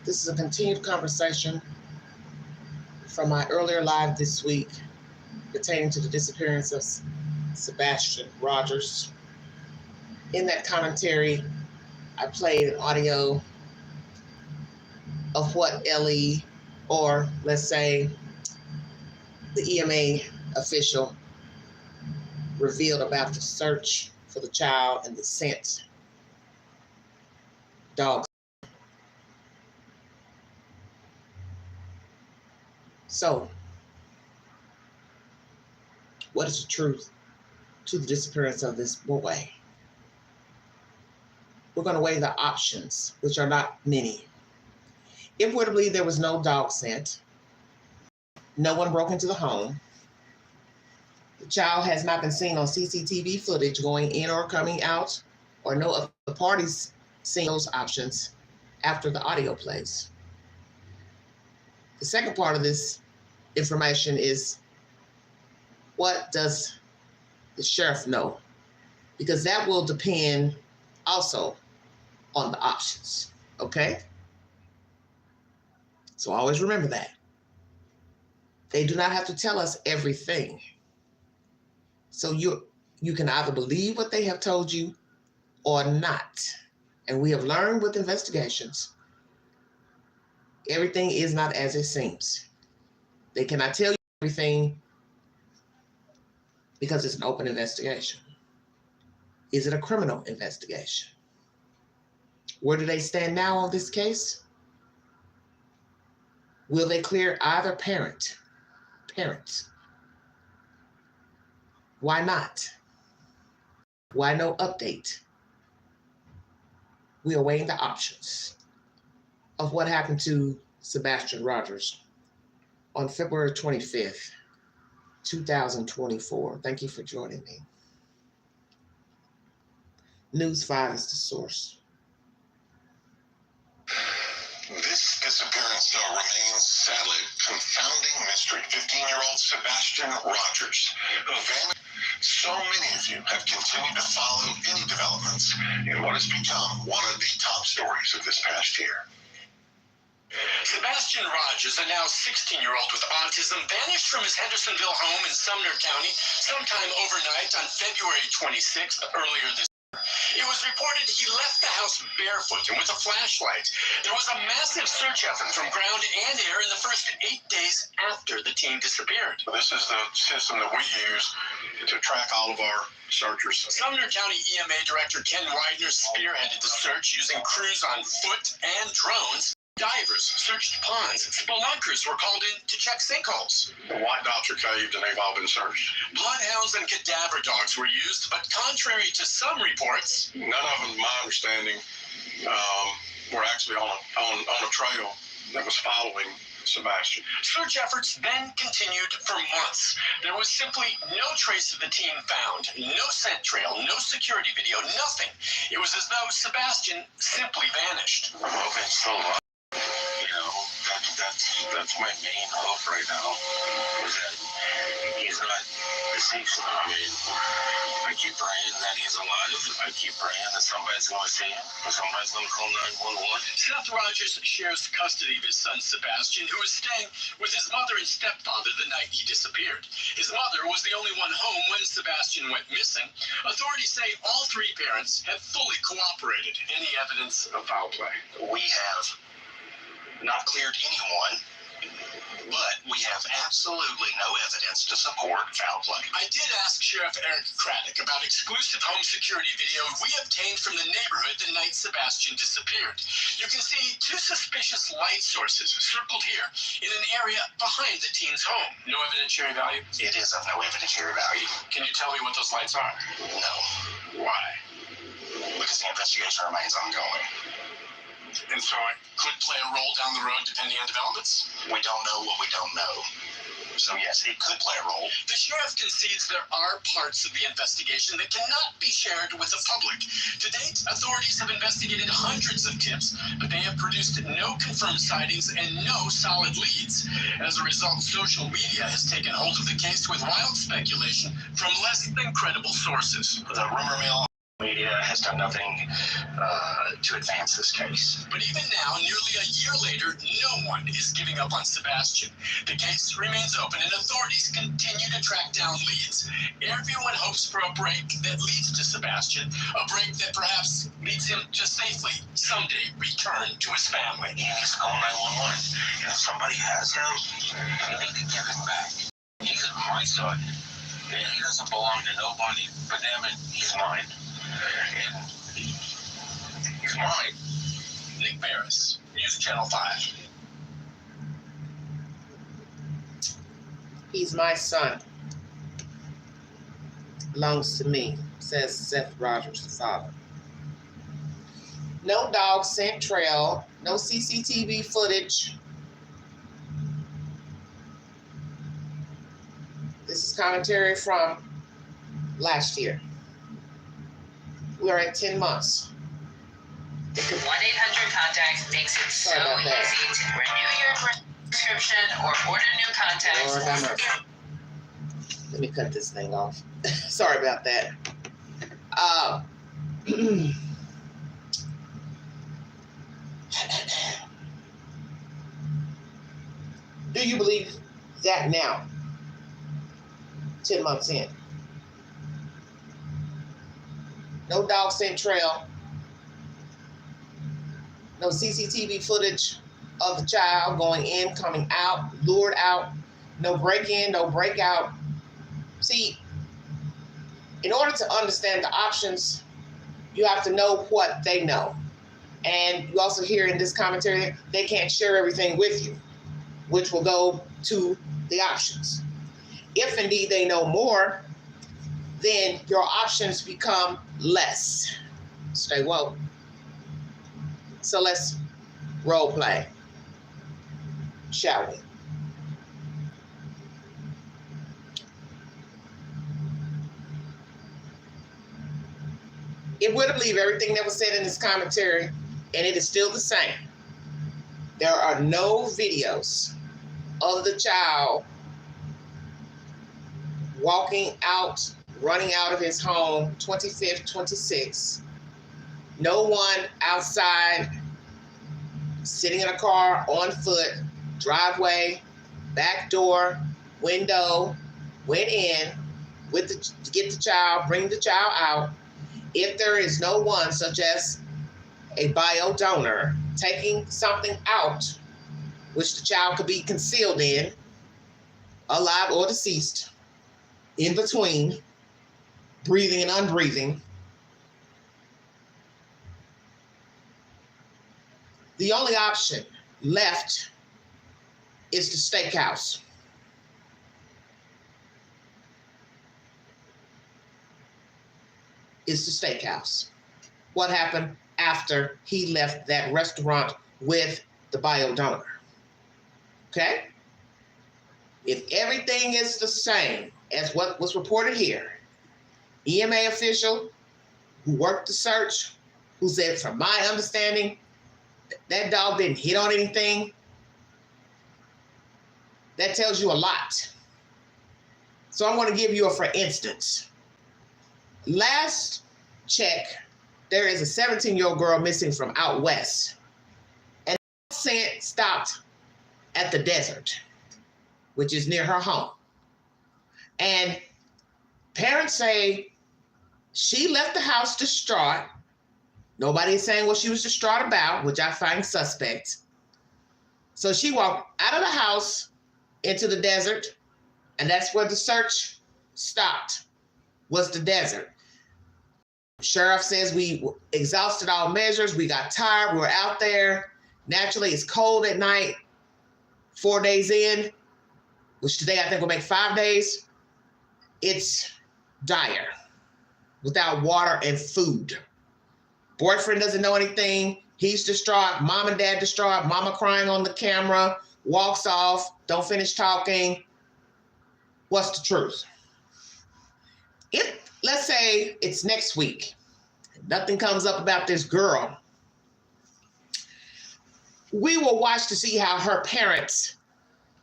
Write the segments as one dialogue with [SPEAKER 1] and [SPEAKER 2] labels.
[SPEAKER 1] This is a continued conversation from my earlier live this week pertaining to the disappearance of Sebastian Rogers. In that commentary, I played an audio of what LE, or let's say the EMA official, revealed about the search for the child and the scent dogs. So, what is the truth to the disappearance of this boy? We're going to weigh the options, which are not many. If we're to believe there was no dog scent, no one broke into the home, the child has not been seen on CCTV footage going in or coming out, or no of the parties seeing those options after the audio plays. The second part of this information is, what does the sheriff know? Because that will depend also on the options, okay? So always remember that. They do not have to tell us everything. So you can either believe what they have told you or not. And we have learned with investigations, everything is not as it seems. They cannot tell you everything because it's an open investigation. Is it a criminal investigation? Where do they stand now on this case? Will they clear either parent? Why not? Why no update? We are weighing the options of what happened to Sebastian Rogers on February 25th, 2024. Thank you for joining me. News 5 is the source.
[SPEAKER 2] This disappearance, though, remains sadly a confounding mystery. 15-year-old Sebastian Rogers, who vanished. So many of you have continued to follow any developments in what has become one of the top stories of this past year.
[SPEAKER 3] Sebastian Rogers, a now 16-year-old with autism, vanished from his Hendersonville home in Sumner County sometime overnight on February 26th, earlier this year. It was reported he left the house barefoot and with a flashlight. There was a massive search effort from ground and air in the first 8 days after the teen disappeared.
[SPEAKER 2] This is the system that we use to track all of our searchers.
[SPEAKER 3] Sumner County EMA Director Ken Widener spearheaded the search using crews on foot and drones. Divers searched ponds. Spelunkers were called in to check sinkholes.
[SPEAKER 2] The White Dots are caved and they've all been searched.
[SPEAKER 3] Bloodhounds and cadaver dogs were used, but contrary to some reports,
[SPEAKER 2] none of them, my understanding, were actually on a trail that was following Sebastian.
[SPEAKER 3] Search efforts then continued for months. There was simply no trace of the teen found, no scent trail, no security video, nothing. It was as though Sebastian simply vanished.
[SPEAKER 2] I'm hoping so much. You know, that's my main hope right now, is that he's not deceased. I mean, I keep praying that he's alive. I keep praying that somebody's going to see him, or somebody's going to call 911.
[SPEAKER 3] Seth Rogers shares custody of his son Sebastian, who was staying with his mother and stepfather the night he disappeared. His mother was the only one home when Sebastian went missing. Authorities say all three parents have fully cooperated. Any evidence of foul play?
[SPEAKER 4] We have not cleared anyone, but we have absolutely no evidence to support foul play.
[SPEAKER 3] I did ask Sheriff Eric Craddock about exclusive home security video we obtained from the neighborhood the night Sebastian disappeared. You can see two suspicious light sources circled here in an area behind the teen's home. No evidentiary value?
[SPEAKER 4] It is of no evidentiary value.
[SPEAKER 3] Can you tell me what those lights are?
[SPEAKER 4] No.
[SPEAKER 3] Why?
[SPEAKER 4] Because the investigation remains ongoing.
[SPEAKER 3] And so it could play a role down the road depending on developments?
[SPEAKER 4] We don't know what we don't know. So yes, it could play a role.
[SPEAKER 3] The sheriff concedes there are parts of the investigation that cannot be shared with the public. To date, authorities have investigated hundreds of tips, but they have produced no confirmed sightings and no solid leads. As a result, social media has taken hold of the case with wild speculation from less than credible sources.
[SPEAKER 4] The rumor mill media has done nothing to advance this case.
[SPEAKER 3] But even now, nearly a year later, no one is giving up on Sebastian. The case remains open and authorities continue to track down leads. Everyone hopes for a break that leads to Sebastian, a break that perhaps leads him to safely someday return to his family.
[SPEAKER 4] He needs to call 911. And if somebody has him, you need to give him back. He's my son. And he doesn't belong to nobody, but damn it, he's mine. And he's mine.
[SPEAKER 3] Nick Barris, News Channel 5.
[SPEAKER 1] He's my son. Belongs to me, says Seth Rogers, the father. No dog scent trail, no CCTV footage. This is commentary from last year. We are at 10 months.
[SPEAKER 5] 1-800-CONTACT makes it so easy to renew your prescription or order new contacts.
[SPEAKER 1] Lord have mercy. Let me cut this thing off. Sorry about that. Do you believe that now? 10 months in. No dog scent trail. No CCTV footage of the child going in, coming out, lured out. No break-in, no breakout. See, in order to understand the options, you have to know what they know. And you also hear in this commentary, they can't share everything with you, which will go to the options. If indeed they know more, then your options become less. Stay woke. So let's role play, shall we? If we're to believe everything that was said in this commentary, and it is still the same, there are no videos of the child walking out, running out of his home, 25th, 26th. No one outside, sitting in a car, on foot, driveway, back door, window, went in to get the child, bring the child out. If there is no one, such as a bio donor, taking something out, which the child could be concealed in, alive or deceased, in between, breathing and unbreathing, the only option left is the steakhouse. Is the steakhouse. What happened after he left that restaurant with the bio donor? Okay? If everything is the same as what was reported here, EMA official who worked the search, who said, from my understanding, that dog didn't hit on anything, that tells you a lot. So I'm going to give you a for instance. Last check, there is a 17-year-old girl missing from out west. And scent stopped at the desert, which is near her home. And parents say she left the house distraught. Nobody's saying what she was distraught about, which I find suspect. So she walked out of the house into the desert, and that's where the search stopped, was the desert. Sheriff says we exhausted all measures. We got tired. We were out there. Naturally, it's cold at night. 4 days in, which today I think will make 5 days. It's dire without water and food. Boyfriend doesn't know anything. He's distraught. Mom and dad distraught. Mama crying on the camera. Walks off. Don't finish talking. What's the truth? If, let's say it's next week, nothing comes up about this girl, we will watch to see how her parents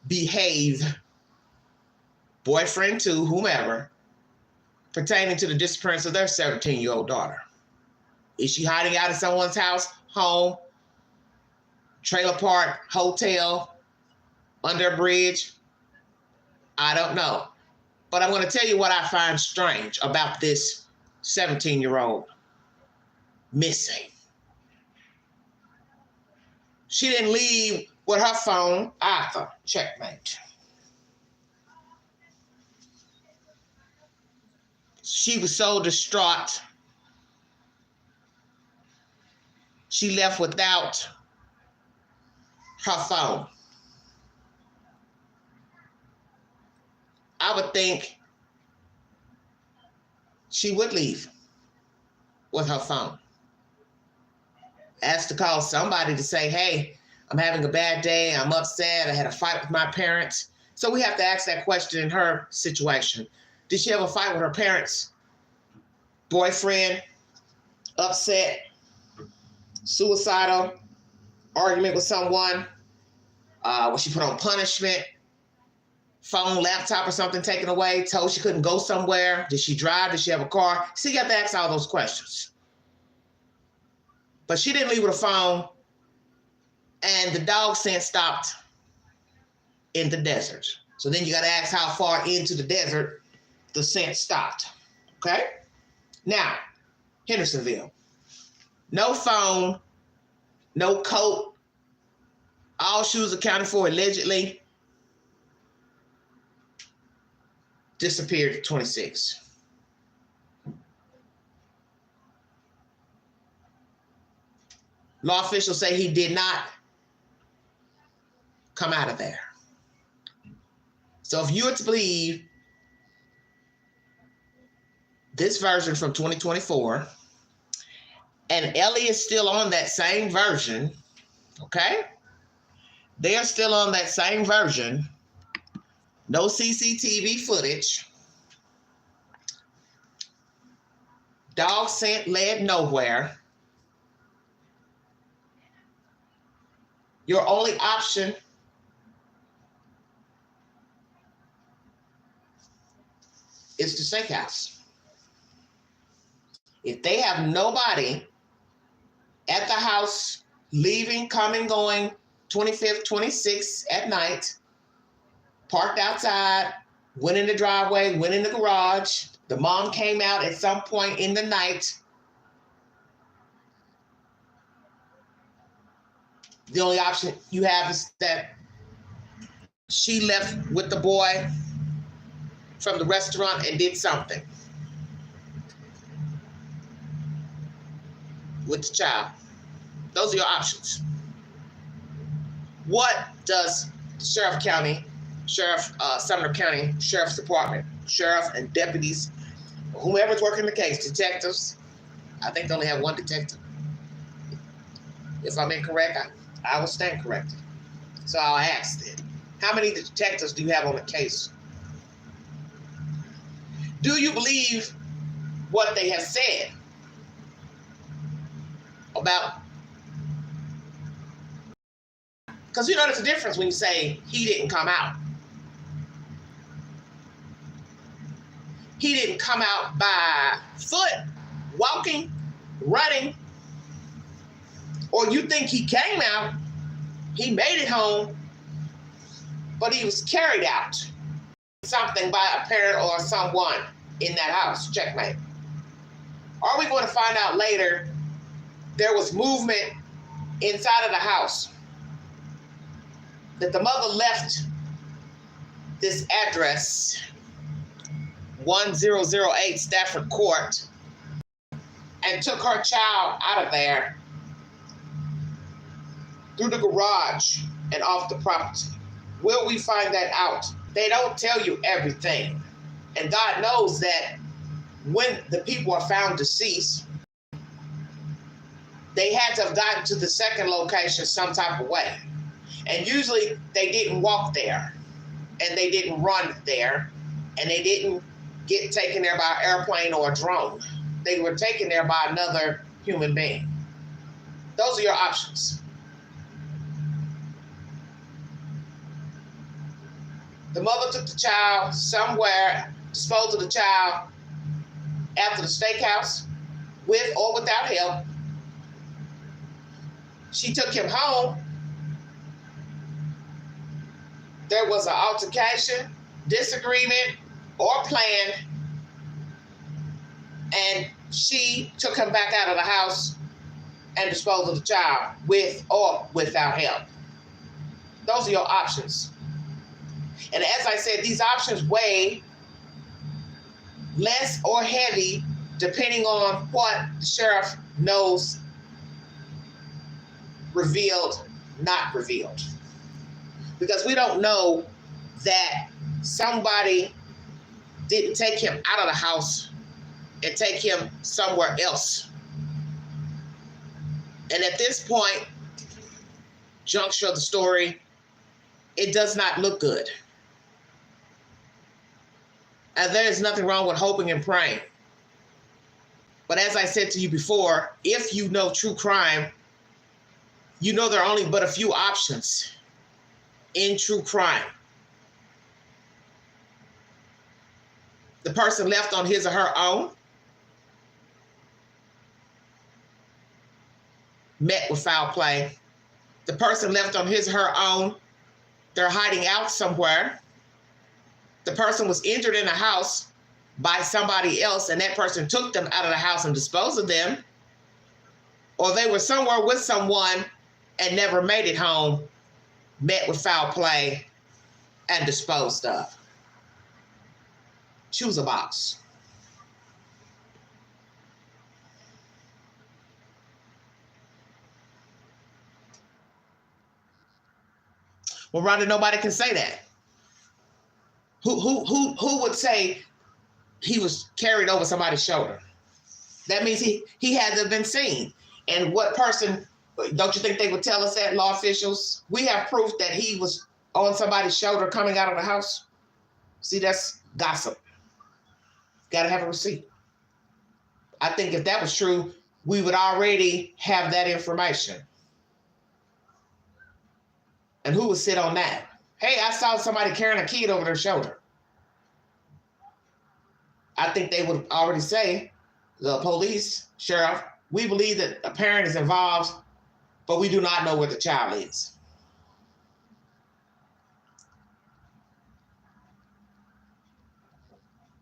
[SPEAKER 1] behave, boyfriend to whomever, pertaining to the disappearance of their 17-year-old daughter. Is she hiding out in someone's house, home, trailer park, hotel, under a bridge? I don't know. But I'm going to tell you what I find strange about this 17-year-old missing. She didn't leave with her phone either. Checkmate. She was so distraught. She left without her phone. I would think she would leave with her phone. Asked to call somebody to say, hey, I'm having a bad day. I'm upset. I had a fight with my parents. So we have to ask that question in her situation. Did she have a fight with her parents? Boyfriend? Upset? Suicidal? Argument with someone? Was she put on punishment? Phone, laptop, or something taken away? Told she couldn't go somewhere? Did she drive? Did she have a car? So you have to ask all those questions. But she didn't leave with a phone, and the dog scent stopped in the desert. So then you got to ask how far into the desert the scent stopped. Okay? Now, Hendersonville. No phone, no coat, all shoes accounted for allegedly. Disappeared at 26. Law officials say he did not come out of there. So if you were to believe this version from 2024, and Ellie is still on that same version, okay? They're still on that same version. No CCTV footage. Dog scent led nowhere. Your only option is the steakhouse. If they have nobody at the house, leaving, coming, going, 25th, 26th at night, parked outside, went in the driveway, went in the garage, the mom came out at some point in the night, the only option you have is that she left with the boy from the restaurant and did something with the child. Those are your options. What does the Sumner County Sheriff's Department, sheriff and deputies, whomever's working the case, detectives, I think they only have one detective. If I'm incorrect, I will stand corrected. So I'll ask then, how many detectives do you have on the case? Do you believe what they have said about, because you know there's a difference when you say he didn't come out. He didn't come out by foot, walking, running, or you think he came out, he made it home, but he was carried out. Something by a parent or someone in that house. Checkmate. Are we going to find out later there was movement inside of the house? That the mother left this address, 1008 Stafford Court, and took her child out of there through the garage and off the property. Will we find that out? They don't tell you everything. And God knows that when the people are found deceased, they had to have gotten to the second location some type of way. And usually they didn't walk there, and they didn't run there, and they didn't get taken there by an airplane or a drone. They were taken there by another human being. Those are your options. The mother took the child somewhere, disposed of the child after the steakhouse, with or without help. She took him home. There was an altercation, disagreement, or plan, and she took him back out of the house and disposed of the child with or without help. Those are your options. And as I said, these options weigh less or heavy depending on what the sheriff knows revealed, not revealed. Because we don't know that somebody didn't take him out of the house and take him somewhere else. And at this point, juncture of the story, it does not look good. And there is nothing wrong with hoping and praying. But as I said to you before, if you know true crime, you know there are only but a few options in true crime. The person left on his or her own, met with foul play. The person left on his or her own, they're hiding out somewhere. The person was injured in a house by somebody else, and that person took them out of the house and disposed of them. Or they were somewhere with someone and never made it home, met with foul play, and disposed of. Choose a box. Well, Rhonda, nobody can say that. Who would say he was carried over somebody's shoulder? That means he had to have been seen. And what person, don't you think they would tell us that, law officials? We have proof that he was on somebody's shoulder coming out of the house. See, that's gossip. Got to have a receipt. I think if that was true, we would already have that information. And who would sit on that? Hey, I saw somebody carrying a kid over their shoulder. I think they would already say, the police, sheriff, we believe that a parent is involved, but we do not know where the child is.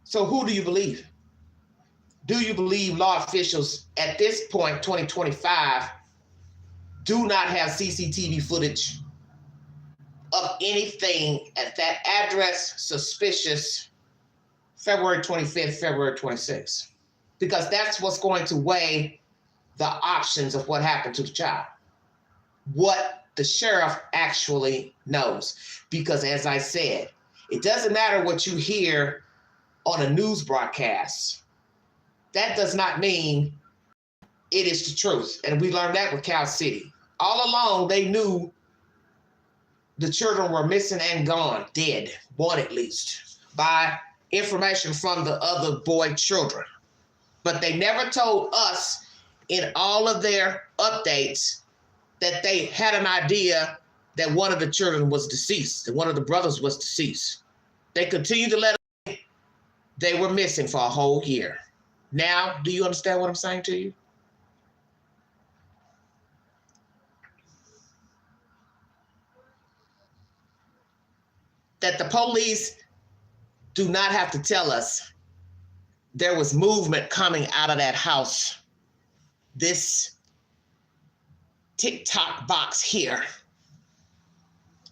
[SPEAKER 1] So who do you believe? Do you believe law officials at this point, 2025, do not have CCTV footage of anything at that address suspicious February 25th, February 26th? Because that's what's going to weigh the options of what happened to the child. What the sheriff actually knows. Because as I said, it doesn't matter what you hear on a news broadcast. That does not mean it is the truth. And we learned that with Cal City. All along, they knew the children were missing and gone, dead, one at least, by information from the other boy children. But they never told us in all of their updates that they had an idea that one of the children was deceased, that one of the brothers was deceased. They continued to let us know they were missing for a whole year. Now, do you understand what I'm saying to you? That the police do not have to tell us there was movement coming out of that house. This TikTok box here.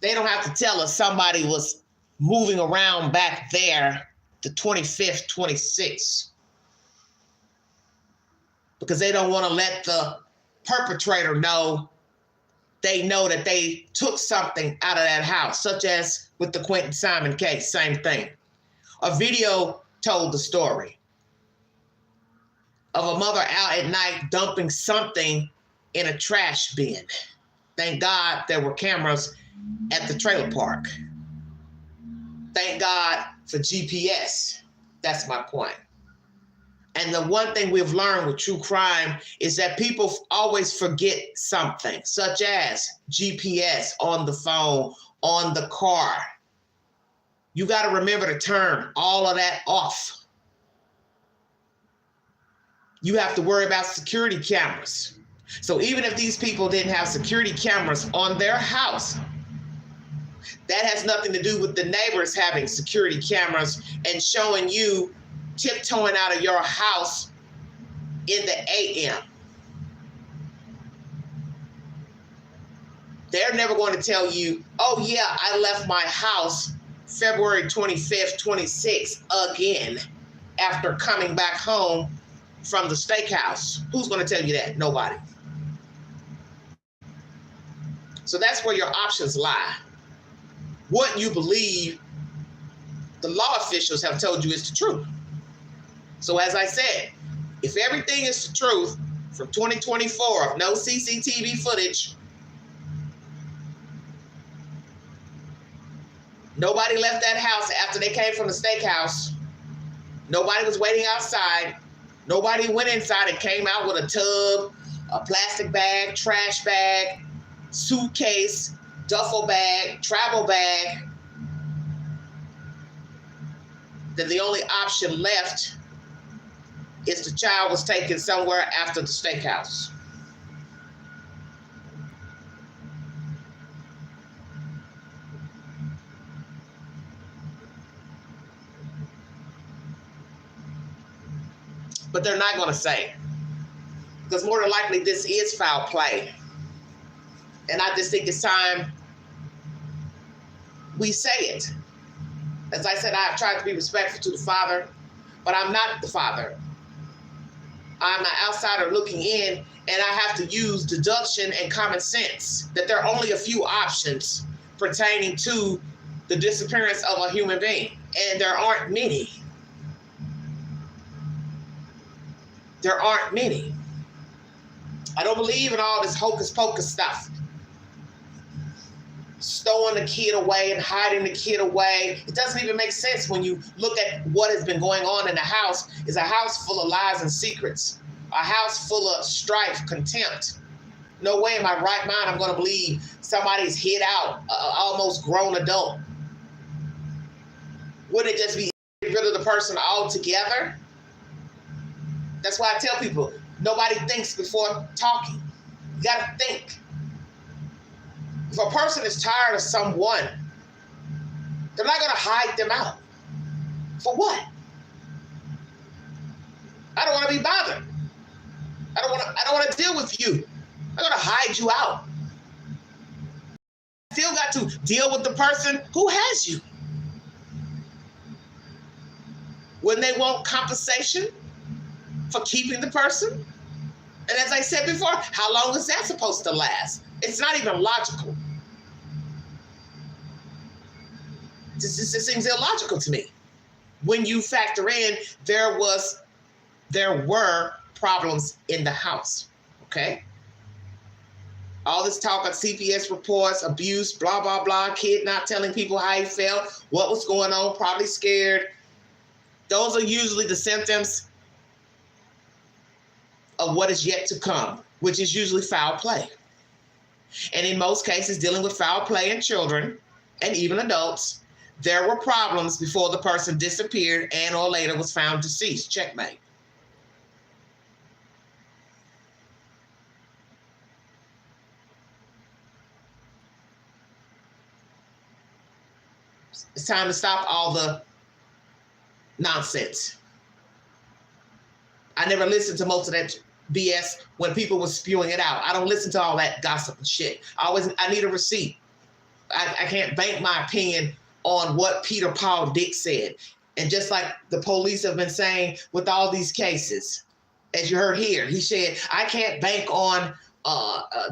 [SPEAKER 1] They don't have to tell us somebody was moving around back there the 25th, 26th. Because they don't want to let the perpetrator know they know that they took something out of that house, such as with the Quentin Simon case, same thing. A video told the story of a mother out at night dumping something in a trash bin. Thank God there were cameras at the trailer park. Thank God for GPS. That's my point. And the one thing we've learned with true crime is that people always forget something, such as GPS on the phone, on the car. You got to remember to turn all of that off. you have to worry about security cameras. So even if these people didn't have security cameras on their house, that has nothing to do with the neighbors having security cameras and showing you tiptoeing out of your house in the AM. They're never going to tell you, oh yeah, I left my house February 25th, 26th again after coming back home from the steakhouse. Who's going to tell you that? Nobody. So that's where your options lie. What you believe the law officials have told you is the truth. So as I said, if everything is the truth from 2024 of no CCTV footage, nobody left that house after they came from the steakhouse, nobody was waiting outside, nobody went inside and came out with a tub, a plastic bag, trash bag, suitcase, duffel bag, travel bag, then the only option left is the child was taken somewhere after the steakhouse. But they're not going to say, because more than likely this is foul play. And I just think it's time we say it. As I said, I have tried to be respectful to the father, but I'm not the father. I'm an outsider looking in, and I have to use deduction and common sense that there are only a few options pertaining to the disappearance of a human being, and there aren't many. There aren't many. I don't believe in all this hocus pocus stuff. Stowing the kid away and hiding the kid away. It doesn't even make sense when you look at what has been going on in the house. It's a house full of lies and secrets. A house full of strife, contempt. No way in my right mind I'm going to believe somebody's hid out, almost grown adult. Wouldn't it just be get rid of the person altogether? That's why I tell people, nobody thinks before talking. You got to think. If a person is tired of someone, they're not going to hide them out. For what? I don't want to be bothered. I don't want to deal with you. I'm going to hide you out. Still got to deal with the person who has you. When they want compensation for keeping the person. And as I said before, how long is that supposed to last? It's not even logical. This seems illogical to me. When you factor in, there were problems in the house, okay? All this talk of CPS reports, abuse, blah, blah, blah, kid not telling people how he felt, what was going on, probably scared. Those are usually the symptoms of what is yet to come, which is usually foul play. And in most cases, dealing with foul play in children and even adults, there were problems before the person disappeared and or later was found deceased. Checkmate. It's time to stop all the nonsense. I never listened to most of that BS when people were spewing it out. I don't listen to all that gossip and shit. I need a receipt. I can't bank my opinion on what Peter Paul Dick said. And just like the police have been saying with all these cases, as you heard here, he said, I can't bank on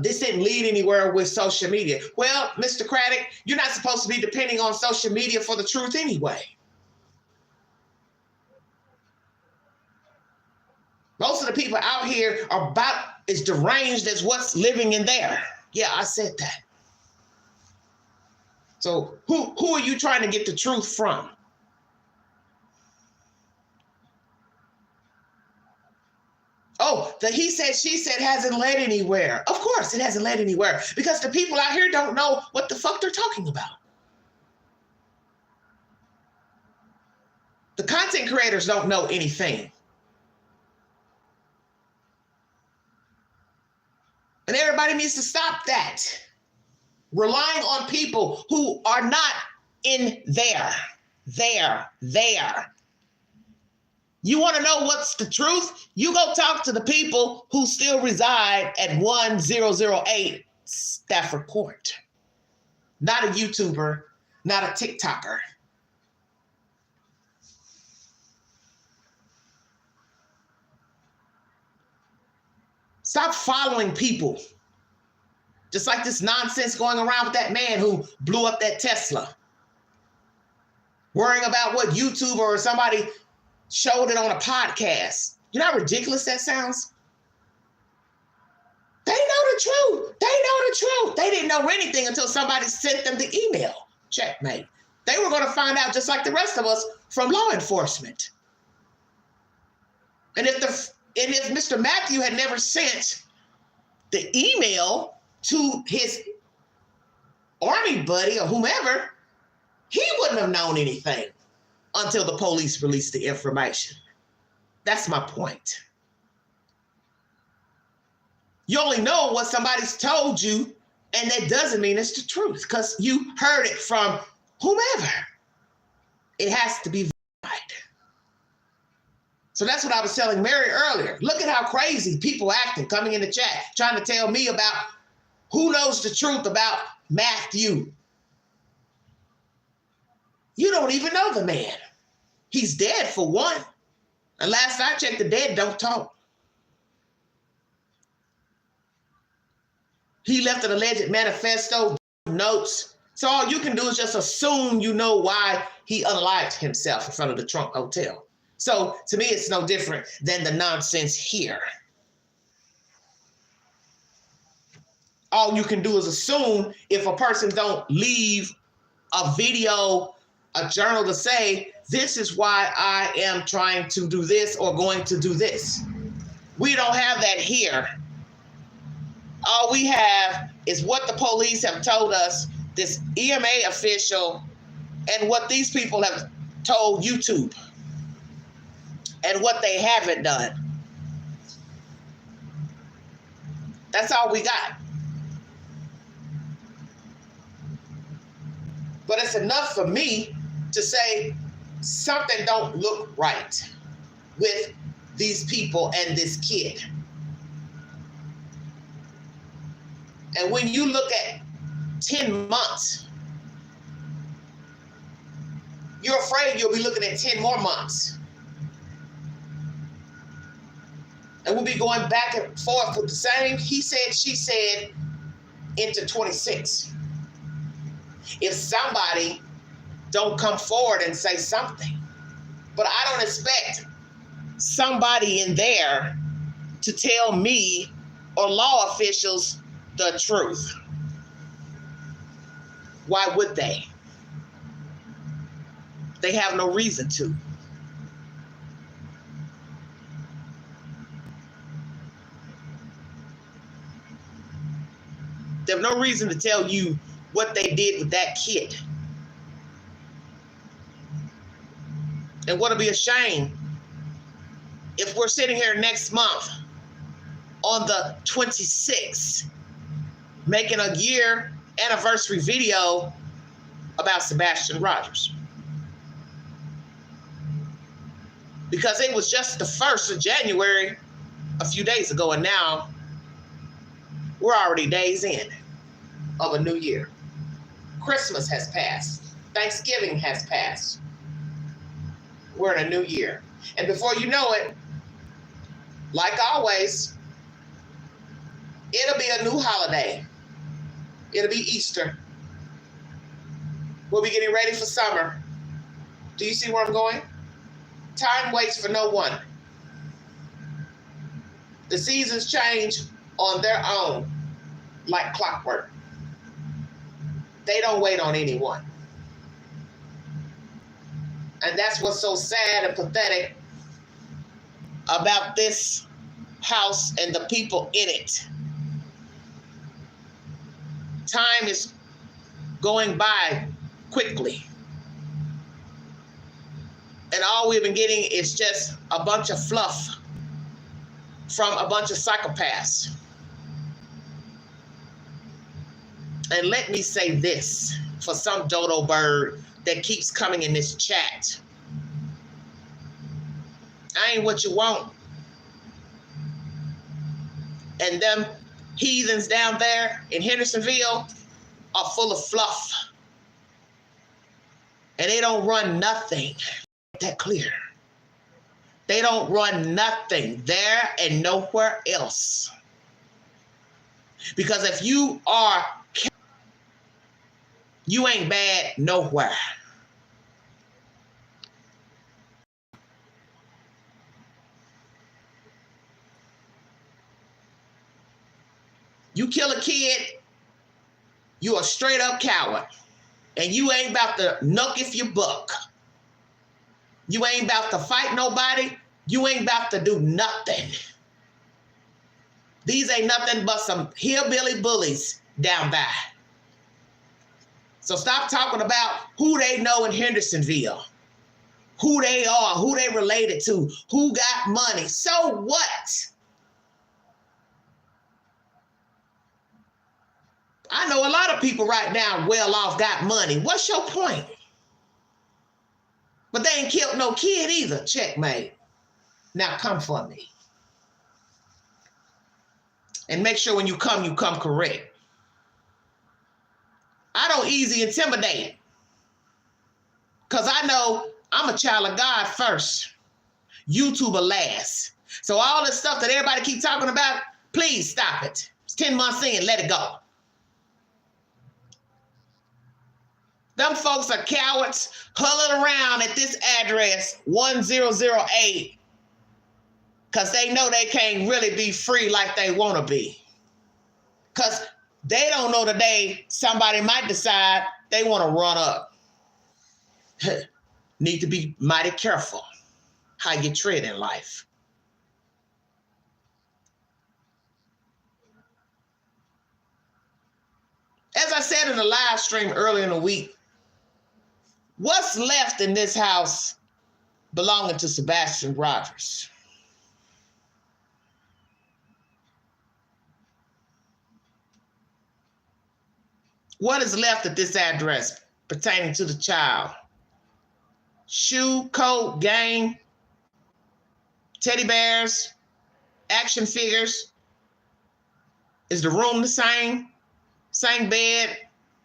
[SPEAKER 1] this didn't lead anywhere with social media. Well, Mr. Craddock, you're not supposed to be depending on social media for the truth anyway. Most of the people out here are about as deranged as what's living in there. Yeah, I said that. So who are you trying to get the truth from? Oh, the he said, she said hasn't led anywhere. Of course it hasn't led anywhere because the people out here don't know what the fuck they're talking about. The content creators don't know anything. And everybody needs to stop that. Relying on people who are not in there. You want to know what's the truth? You go talk to the people who still reside at 1008 Stafford Court. Not a YouTuber, not a TikToker. Stop following people. Just like this nonsense going around with that man who blew up that Tesla. Worrying about what YouTuber or somebody showed it on a podcast. You know how ridiculous that sounds? They know the truth. They didn't know anything until somebody sent them the email. Checkmate. They were going to find out just like the rest of us from law enforcement. And if Mr. Matthew had never sent the email to his army buddy or whomever, he wouldn't have known anything until the police released the information. That's my point. You only know what somebody's told you, and that doesn't mean it's the truth because you heard it from whomever. It has to be verified. So that's what I was telling Mary earlier. Look at how crazy people acting, coming in the chat, trying to tell me about who knows the truth about Matthew. You don't even know the man. He's dead for one. And last I checked, the dead don't talk. He left an alleged manifesto, notes. So all you can do is just assume you know why he unalived himself in front of the Trump Hotel. So to me, it's no different than the nonsense here. All you can do is assume if a person don't leave a video, a journal to say, this is why I am trying to do this or going to do this. We don't have that here. All we have is what the police have told us, this EMA official, and what these people have told YouTube, and what they haven't done. That's all we got. But it's enough for me to say something don't look right with these people and this kid. And when you look at 10 months, you're afraid you'll be looking at 10 more months. And we'll be going back and forth with the same he said, she said into 26. If somebody don't come forward and say something. But I don't expect somebody in there to tell me or law officials the truth. Why would they? They have no reason to. They have no reason to tell you what they did with that kid. And what'll be a shame if we're sitting here next month on the 26th making a year anniversary video about Sebastian Rogers. Because it was just the 1st of January a few days ago, and now we're already days in of a new year. Christmas has passed. Thanksgiving has passed. We're in a new year. And before you know it, like always, it'll be a new holiday. It'll be Easter. We'll be getting ready for summer. Do you see where I'm going? Time waits for no one. The seasons change on their own, like clockwork. They don't wait on anyone. And that's what's so sad and pathetic about this house and the people in it. Time is going by quickly. And all we've been getting is just a bunch of fluff from a bunch of psychopaths. And let me say this for some dodo bird that keeps coming in this chat. I ain't what you want. And them heathens down there in Hendersonville are full of fluff. And they don't run nothing. That clear. They don't run nothing there and nowhere else. Because if you are, you ain't bad nowhere. You kill a kid, you a straight up coward. And you ain't about to knuck if you buck. You ain't about to fight nobody. You ain't about to do nothing. These ain't nothing but some hillbilly bullies down there. So stop talking about who they know in Hendersonville, who they are, who they related to, who got money. So what? I know a lot of people right now well off, got money. What's your point? But they ain't killed no kid either. Checkmate. Now come for me. And make sure when you come correct. I don't easy intimidate. Because I know I'm a child of God first. YouTuber last. So all this stuff that everybody keep talking about, please stop it. It's 10 months in, let it go. Them folks are cowards huddling around at this address 1008 because they know they can't really be free like they want to be. Because they don't know today somebody might decide they want to run up. Need to be mighty careful how you tread in life. As I said in the live stream earlier in the week, what's left in this house belonging to Sebastian Rogers? What is left at this address pertaining to the child? Shoe, coat, game, teddy bears, action figures. Is the room the same? Same bed,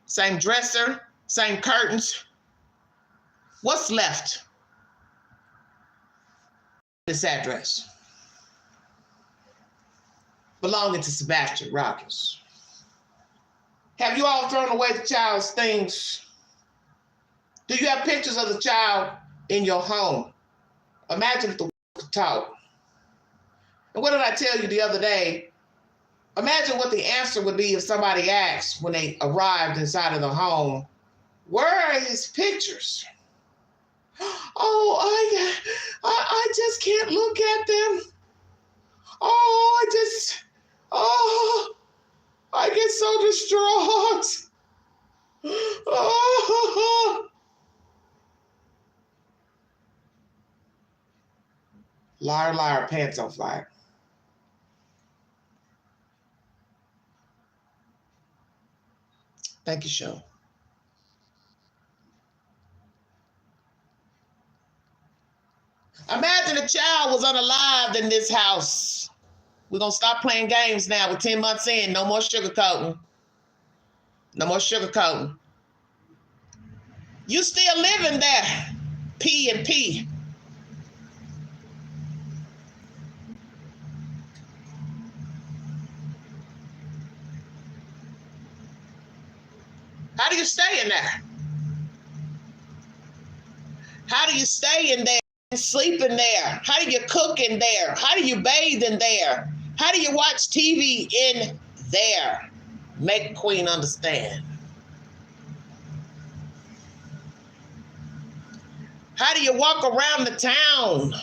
[SPEAKER 1] same dresser, same curtains. What's left? This address belonging to Sebastian Rogers. Have you all thrown away the child's things? Do you have pictures of the child in your home? Imagine if the could talk. And what did I tell you the other day? Imagine what the answer would be if somebody asked when they arrived inside of the home, where are his pictures? Oh, I just can't look at them. Oh, I get so distraught. Oh. Liar, liar, pants on fire. Thank you, Sean. Imagine a child was unalived in this house. We're going to stop playing games now. We're 10 months in. No more sugarcoating. No more sugarcoating. You still living there. P and P. How do you stay in there? How do you stay in there and sleep in there? How do you cook in there? How do you bathe in there? How do you watch TV in there? Make Queen understand. How do you walk around the town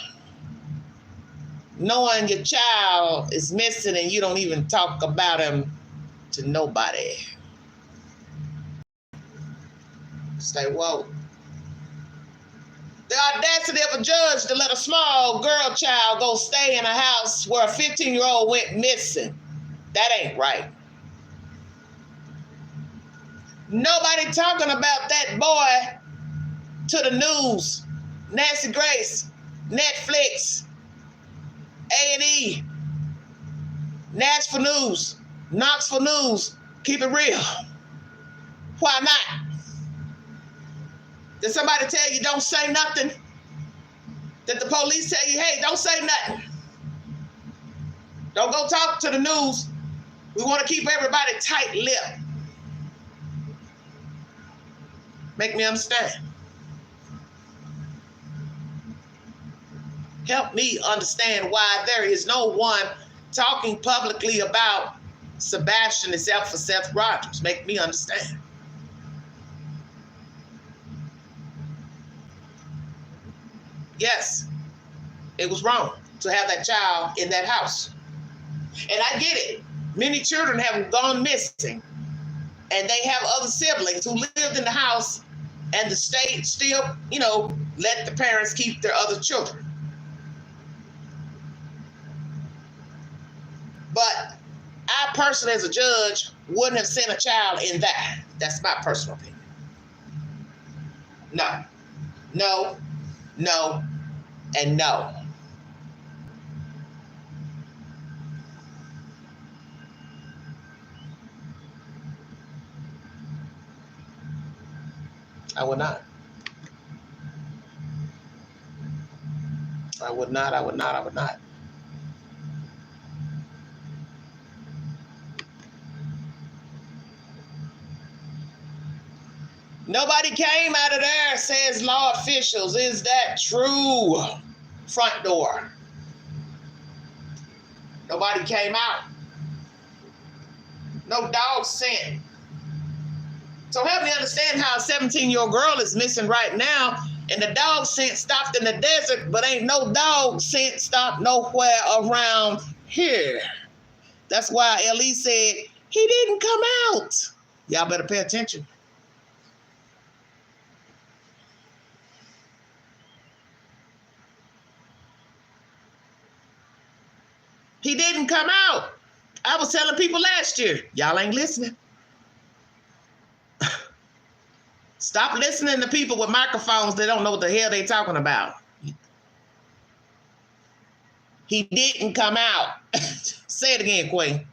[SPEAKER 1] knowing your child is missing and you don't even talk about him to nobody? Stay woke. The audacity of a judge to let a small girl child go stay in a house where a 15-year-old went missing. That ain't right. Nobody talking about that boy to the news. Nancy Grace, Netflix, A&E, Nash for News, Knox for News. Keep it real. Why not? Did somebody tell you don't say nothing? Did the police tell you, hey, don't say nothing? Don't go talk to the news. We want to keep everybody tight-lipped. Make me understand. Help me understand why there is no one talking publicly about Sebastian except for Seth Rogers. Make me understand. Yes, it was wrong to have that child in that house. And I get it. Many children have gone missing, and they have other siblings who lived in the house, and the state still, let the parents keep their other children. But I personally, as a judge, wouldn't have sent a child in that. That's my personal opinion. No, and no. I would not. I would not. Nobody came out of there, says law officials. Is that true? Front door. Nobody came out. No dog scent. So help me understand how a 17-year-old girl is missing right now, and the dog scent stopped in the desert, but ain't no dog scent stopped nowhere around here. That's why Ellie said, he didn't come out. Y'all better pay attention. He didn't come out. I was telling people last year, y'all ain't listening. Stop listening to people with microphones that don't know what the hell they talking about. He didn't come out. Say it again, Queen.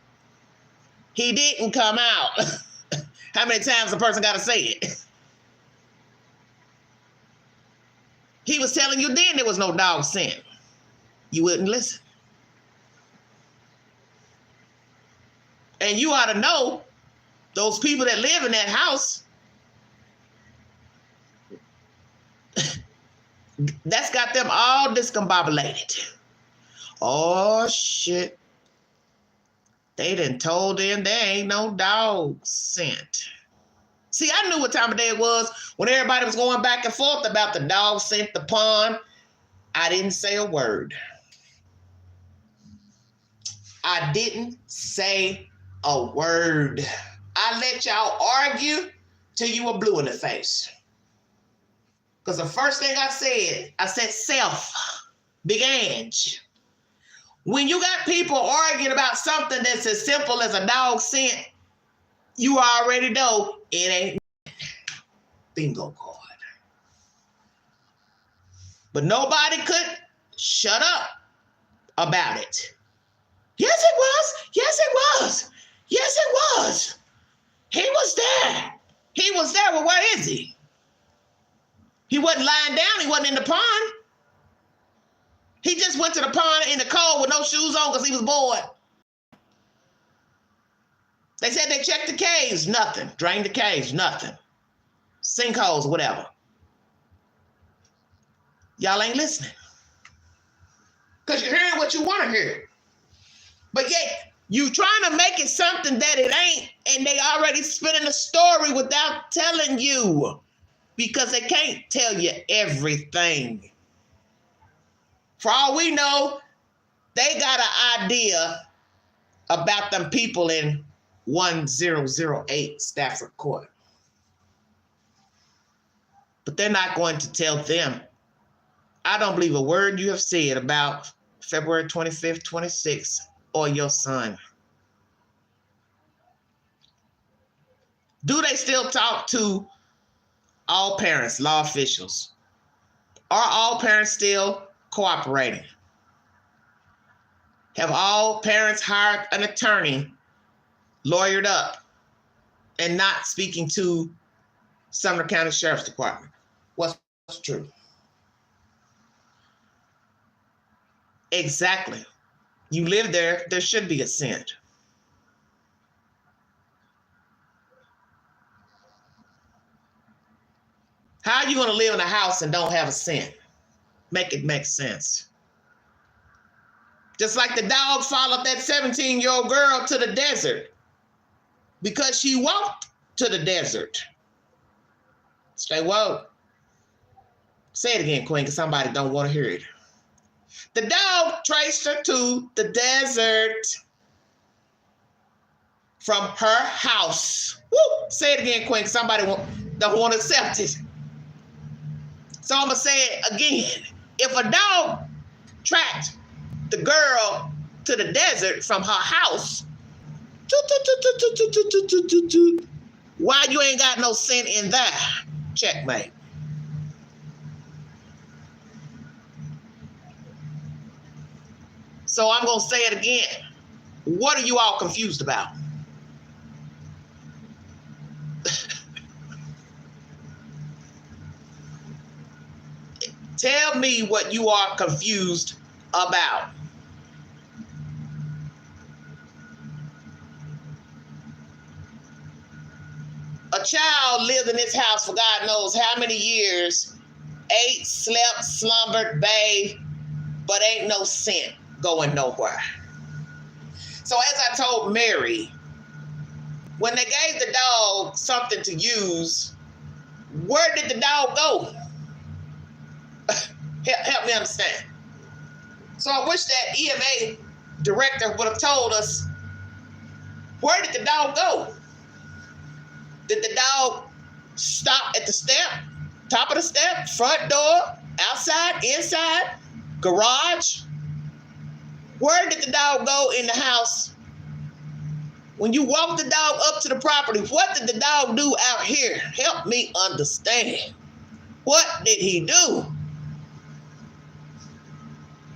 [SPEAKER 1] He didn't come out. How many times a person got to say it? He was telling you then there was no dog scent. You wouldn't listen. And you ought to know those people that live in that house, that's got them all discombobulated. Oh, shit. They done told them there ain't no dog scent. See, I knew what time of day it was when everybody was going back and forth about the dog scent, the pond. I didn't say a word. I didn't say a word. I let y'all argue till you were blue in the face. Because the first thing I said self, big Ange. When you got people arguing about something that's as simple as a dog scent, you already know it ain't bingo card. But nobody could shut up about it. Yes, it was. Yes, it was. Yes, it was. He was there. He was there. Well, where is he? He wasn't lying down. He wasn't in the pond. He just went to the pond in the cold with no shoes on because he was bored. They said they checked the caves. Nothing. Drained the caves. Nothing. Sinkholes, whatever. Y'all ain't listening. Because you're hearing what you want to hear. But yet, you trying to make it something that it ain't, and they already spinning a story without telling you. Because they can't tell you everything. For all we know, they got an idea about them people in 1008 Stafford Court. But they're not going to tell them. I don't believe a word you have said about February 25th, 26th, or your son. Do they still talk to all parents, law officials? Are all parents still cooperating? Have all parents hired an attorney, lawyered up, and not speaking to Sumner County Sheriff's Department? What's true? Exactly. You live there, there should be a scent. How are you going to live in a house and don't have a scent? Make it make sense. Just like the dog followed that 17-year-old girl to the desert because she walked to the desert. Stay woke. Say it again, Queen, because somebody don't want to hear it. The dog traced her to the desert from her house. Woo! Say it again, Queen, because somebody don't want to accept it. So I'm going to say it again. If a dog tracked the girl to the desert from her house, why you ain't got no scent in there? Checkmate. So I'm going to say it again. What are you all confused about? Tell me what you are confused about. A child lived in this house for God knows how many years, ate, slept, slumbered, bathed, but ain't no scent going nowhere. So as I told Mary, when they gave the dog something to use, where did the dog go? Help me understand. So I wish that EMA director would have told us, where did the dog go? Did the dog stop at the step, top of the step, front door, outside, inside, garage? Where did the dog go in the house? When you walk the dog up to the property, what did the dog do out here? Help me understand. What did he do?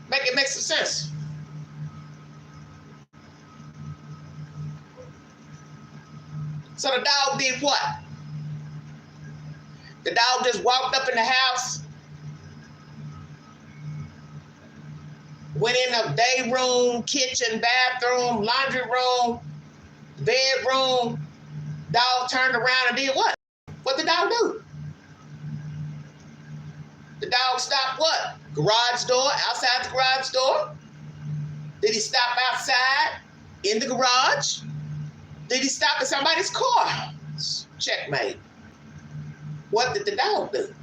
[SPEAKER 1] Make it make some sense. So the dog did what? The dog just walked up in the house, went in the day room, kitchen, bathroom, laundry room, bedroom. Dog turned around and did what? What did the dog do? The dog stopped what? Garage door, outside the garage door? Did he stop outside in the garage? Did he stop at somebody's car? Checkmate. What did the dog do?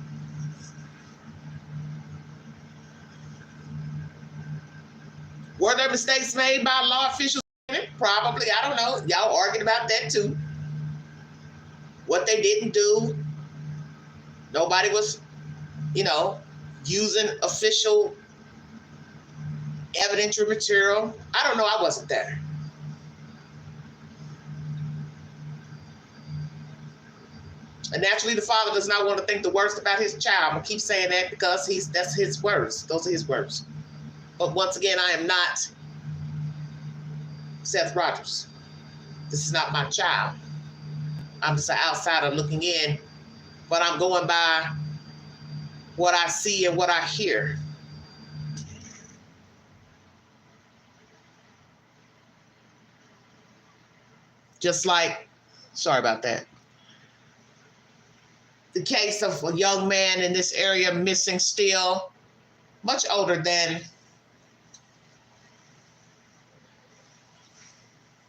[SPEAKER 1] Were there mistakes made by law officials? Probably. I don't know. Y'all arguing about that too. What they didn't do. Nobody was, using official evidentiary material. I don't know. I wasn't there. And naturally, the father does not want to think the worst about his child. I'm going to keep saying that because that's his words. Those are his words. But once again, I am not Seth Rogers. This is not my child. I'm just an outsider looking in, but I'm going by what I see and what I hear. Just like, sorry about that. The case of a young man in this area missing still, much older than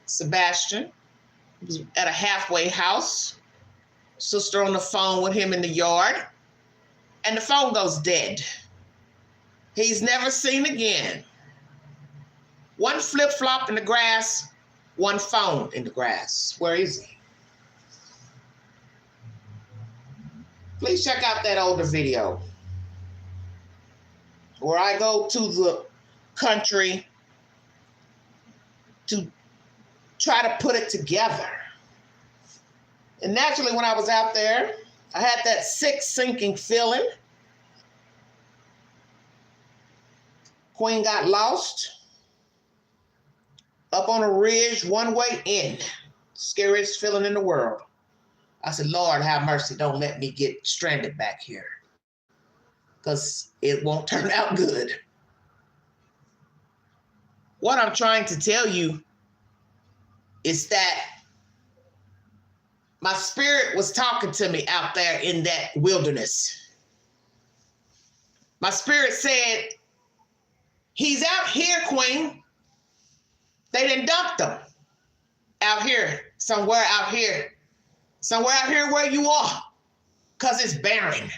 [SPEAKER 1] Sebastian. He was at a halfway house. Sister on the phone with him in the yard. And the phone goes dead. He's never seen again. One flip-flop in the grass, one phone in the grass. Where is he? Please check out that older video where I go to the country to try to put it together. And naturally, when I was out there, I had that sick, sinking feeling. Queen got lost up on a ridge, one way in. Scariest feeling in the world. I said, Lord, have mercy. Don't let me get stranded back here, because it won't turn out good. What I'm trying to tell you is that my spirit was talking to me out there in that wilderness. My spirit said, he's out here, Queen. They done dumped him out here, somewhere out here where you are, because it's barren.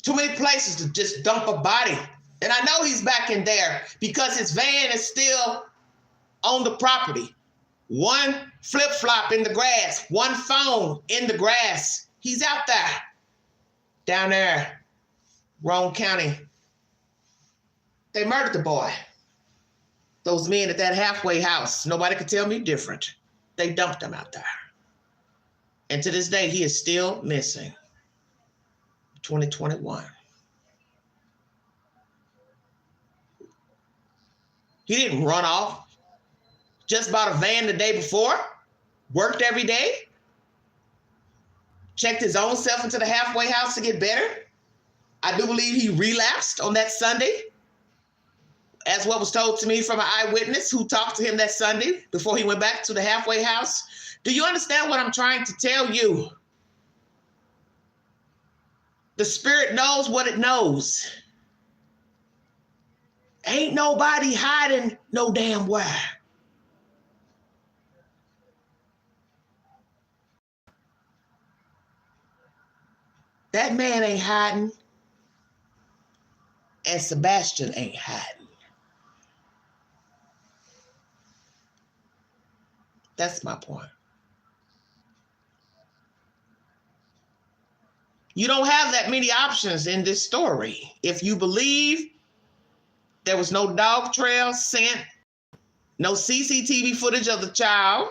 [SPEAKER 1] Too many places to just dump a body. And I know he's back in there because his van is still on the property. One flip-flop in the grass, one phone in the grass. He's out there, down there, Roane County. They murdered the boy. Those men at that halfway house, nobody could tell me different. They dumped him out there. And to this day, he is still missing. 2021. He didn't run off. Just bought a van the day before. Worked every day. Checked his own self into the halfway house to get better. I do believe he relapsed on that Sunday, as what was told to me from an eyewitness who talked to him that Sunday before he went back to the halfway house. Do you understand what I'm trying to tell you? The spirit knows what it knows. Ain't nobody hiding no damn where. That man ain't hiding, and Sebastian ain't hiding. That's my point. You don't have that many options in this story. If you believe there was no dog trail scent, no CCTV footage of the child,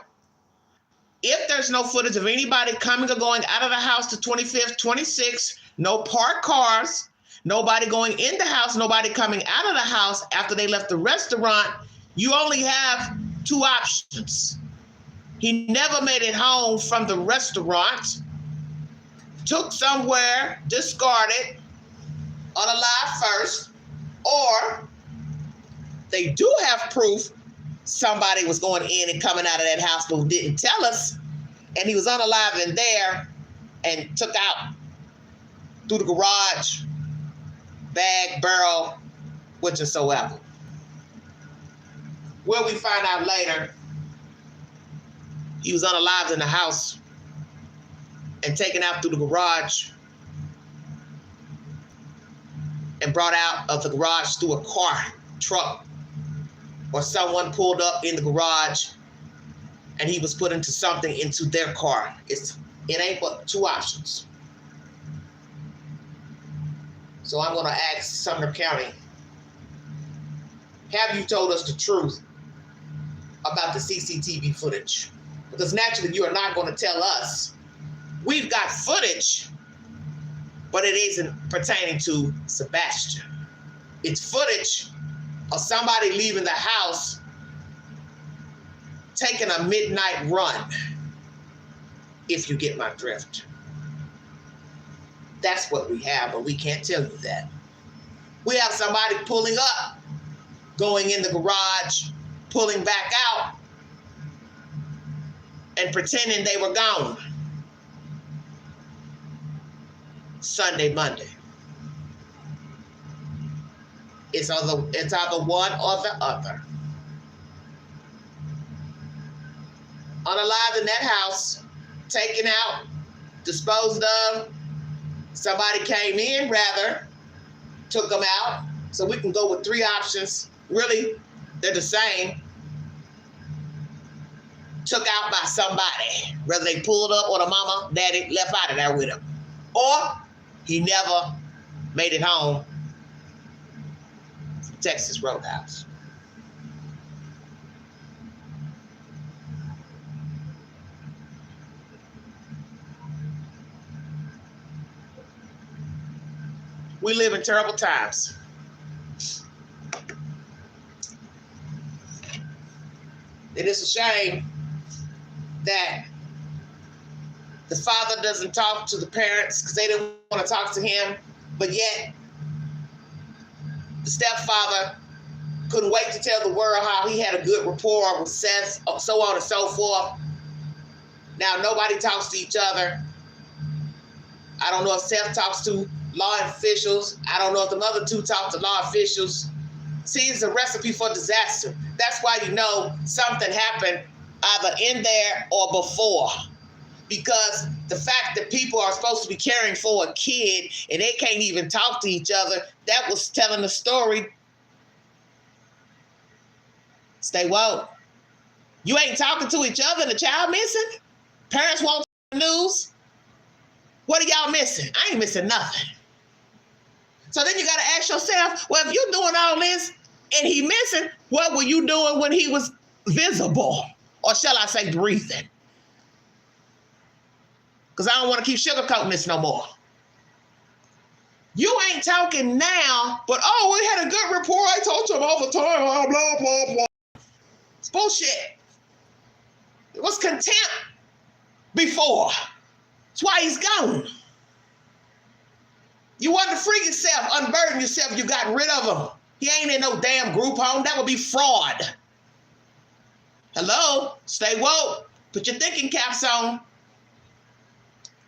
[SPEAKER 1] if there's no footage of anybody coming or going out of the house to 25th, 26th, no parked cars, nobody going in the house, nobody coming out of the house after they left the restaurant, you only have two options. He never made it home from the restaurant, took somewhere, discarded, unalive first, or they do have proof somebody was going in and coming out of that house but didn't tell us, and he was unalive in there and took out through the garage, bag, barrel, whichsoever. Will we find out later he was unalived in the house and taken out through the garage and brought out of the garage through a car, truck, or someone pulled up in the garage and he was put into something into their car. It ain't but two options. So I'm gonna ask Sumner County, have you told us the truth about the CCTV footage? Because naturally you are not gonna tell us. We've got footage, but it isn't pertaining to Sebastian. It's footage of somebody leaving the house, taking a midnight run, if you get my drift. That's what we have, but we can't tell you that. We have somebody pulling up, going in the garage, pulling back out, and pretending they were gone. Sunday, Monday. It's either one or the other. Unalived in that house, taken out, disposed of. Somebody came in, rather, took them out. So we can go with three options. Really, they're the same. Took out by somebody, whether they pulled up or the mama, daddy left out of there with him. Or he never made it home from Texas Roadhouse. We live in terrible times. It is a shame that the father doesn't talk to the parents because they didn't want to talk to him, but yet the stepfather couldn't wait to tell the world how he had a good rapport with Seth, so on and so forth. Now nobody talks to each other. I don't know if Seth talks to law officials. I don't know if the other two talk to law officials. See, it's a recipe for disaster. That's why you know something happened either in there or before. Because the fact that people are supposed to be caring for a kid and they can't even talk to each other, that was telling the story. Stay woke. You ain't talking to each other and the child missing? Parents won't the news? What are y'all missing? I ain't missing nothing. So then you got to ask yourself, well, if you're doing all this and he missing, what were you doing when he was visible? Or shall I say breathing? Because I don't want to keep sugarcoating this no more. You ain't talking now, but we had a good rapport. I talk to him all the time. Blah, blah, blah, blah. It's bullshit. It was contempt before. That's why he's gone. You want to free yourself, unburden yourself, you got rid of him. He ain't in no damn group home. That would be fraud. Hello? Stay woke. Put your thinking caps on.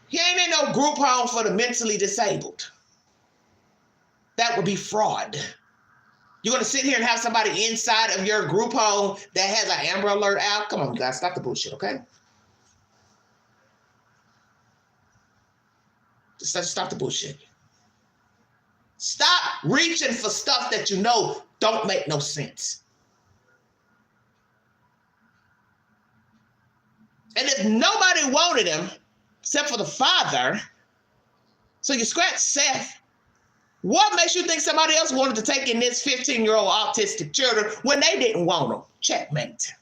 [SPEAKER 1] He ain't in no group home for the mentally disabled. That would be fraud. You're going to sit here and have somebody inside of your group home that has an Amber Alert out? Come on, guys, stop the bullshit, okay? Just stop the bullshit. Stop reaching for stuff that you know don't make no sense. And if nobody wanted him, except for the father, so you scratch Seth, what makes you think somebody else wanted to take in this 15-year-old autistic children when they didn't want them? Checkmate.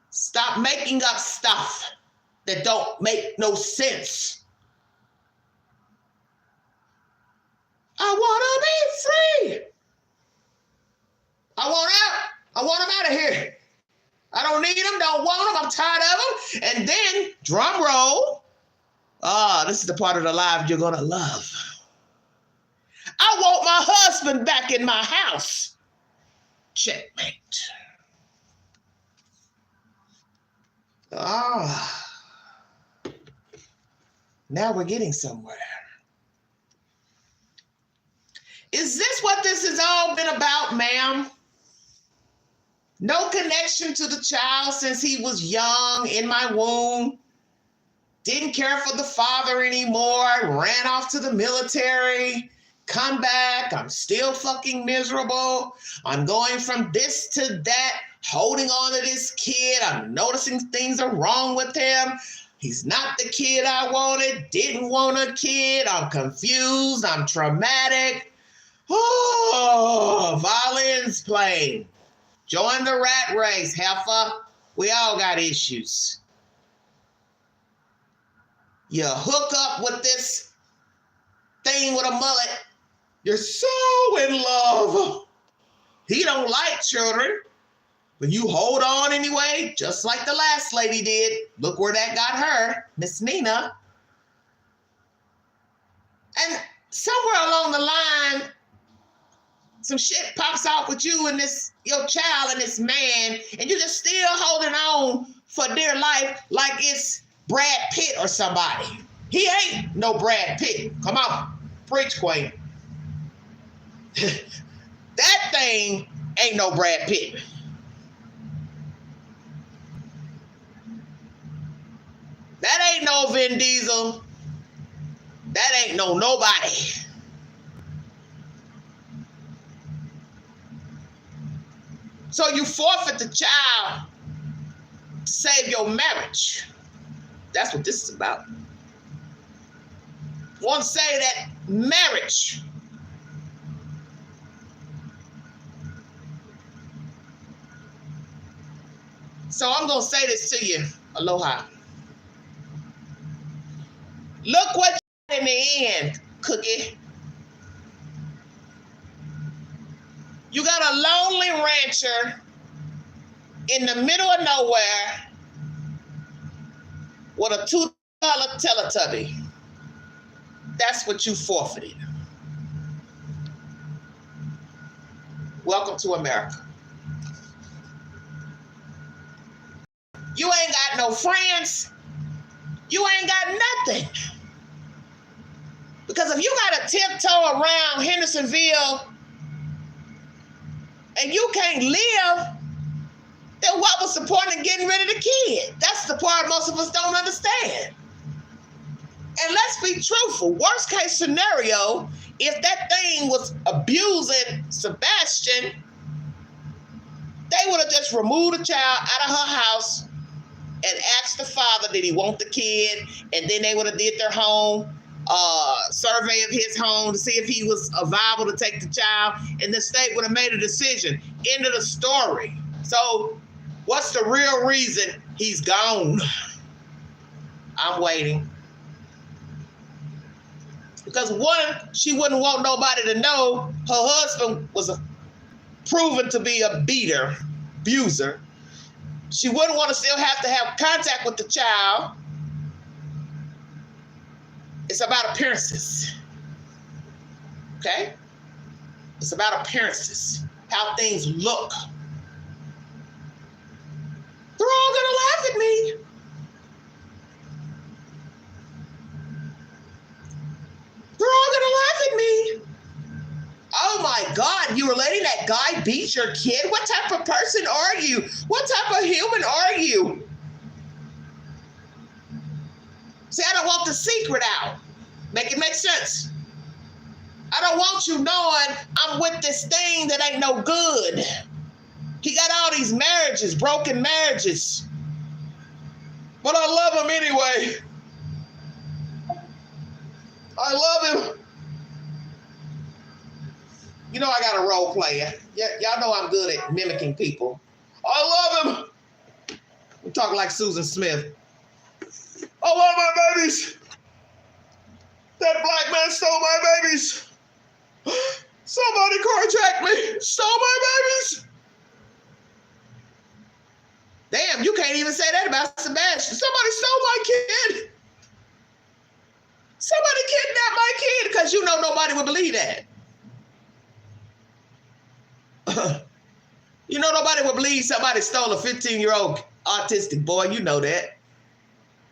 [SPEAKER 1] Stop making up stuff that don't make no sense. I want to be free. I want out. I want them out of here. I don't need them, don't want them, I'm tired of them. And then, drum roll, this is the part of the life you're going to love. I want my husband back in my house. Checkmate. Now we're getting somewhere. Is this what this has all been about, ma'am? No connection to the child since he was young in my womb. Didn't care for the father anymore. Ran off to the military. Come back. I'm still fucking miserable. I'm going from this to that, holding on to this kid. I'm noticing things are wrong with him. He's not the kid I wanted. Didn't want a kid. I'm confused. I'm traumatic. Violins playing. Join the rat race, heifer. We all got issues. You hook up with this thing with a mullet. You're so in love. He don't like children, but you hold on anyway, just like the last lady did. Look where that got her, Miss Nina. And somewhere along the line, some shit pops out with you and your child and this man, and you're just still holding on for dear life like it's Brad Pitt or somebody. He ain't no Brad Pitt. Come on, preach, Queen. That thing ain't no Brad Pitt. That ain't no Vin Diesel. That ain't no nobody. So you forfeit the child to save your marriage. That's what this is about. I want to say that marriage so I'm going to say this to you. Aloha. Look what in the end, Cookie. You got a lonely rancher in the middle of nowhere with a $2 Teletubby. That's what you forfeited. Welcome to America. You ain't got no friends. You ain't got nothing. Because if you got to tiptoe around Hendersonville and you can't live, then what was the point of getting rid of the kid? That's the part most of us don't understand. And let's be truthful. Worst case scenario, if that thing was abusing Sebastian, they would have just removed the child out of her house and asked the father, did he want the kid? And then they would have did their home survey of his home to see if he was viable to take the child. And the state would have made a decision. End of the story. So what's the real reason he's gone? I'm waiting. Because one, she wouldn't want nobody to know her husband was proven to be a beater, abuser. She wouldn't want to still have contact with the child. It's about appearances. Okay? It's about appearances. How things look. They're all gonna laugh at me. They're all gonna laugh at me. Oh my God, you were letting that guy beat your kid? What type of person are you? What type of human are you? See, I don't want the secret out. Make it make sense. I don't want you knowing I'm with this thing that ain't no good. He got all these marriages, broken marriages. But I love him anyway. I love him. You know I got a role player. Y'all know I'm good at mimicking people. I love him. I'm talking like Susan Smith. I love my babies. That black man stole my babies. Somebody carjacked me. Stole my babies. Damn, you can't even say that about Sebastian. Somebody stole my kid. Somebody kidnapped my kid, because you know nobody would believe that. You know nobody would believe somebody stole a 15-year-old autistic boy. You know that.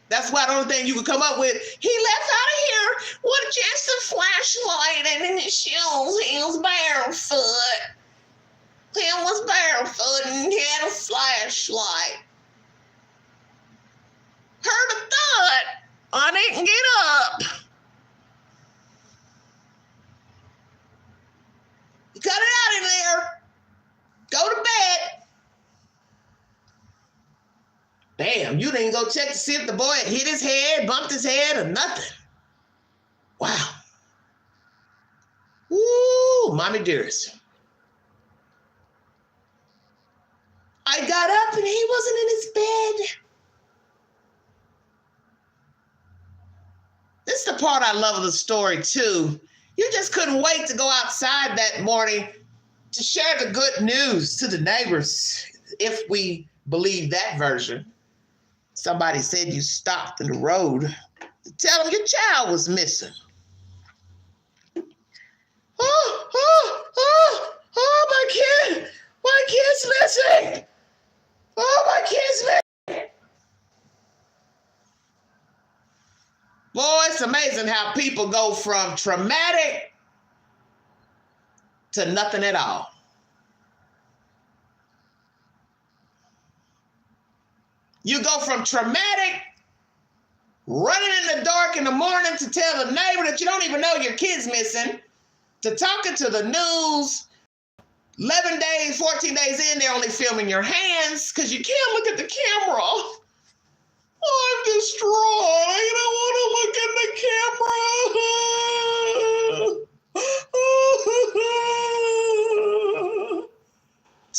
[SPEAKER 1] That's why the only thing you could come up with, he left out of here with just a flashlight and in his shoes. He was barefoot. He was barefoot and he had a flashlight. Heard a thud. I didn't get up. You cut it out of there. Go to bed. Damn, you didn't go check to see if the boy had hit his head, bumped his head, or nothing. Wow. Ooh, mommy dearest. I got up and he wasn't in his bed. This is the part I love of the story, too. You just couldn't wait to go outside that morning to share the good news to the neighbors, if we believe that version. Somebody said you stopped in the road to tell them your child was missing. Oh, my kid's missing. Oh, my kid's missing. Boy, it's amazing how people go from traumatic to nothing at all. You go from traumatic, running in the dark in the morning to tell the neighbor that you don't even know your kid's missing, to talking to the news. 11 days, 14 days in, they're only filming your hands because you can't look at the camera. I'm distraught. I don't want to look in the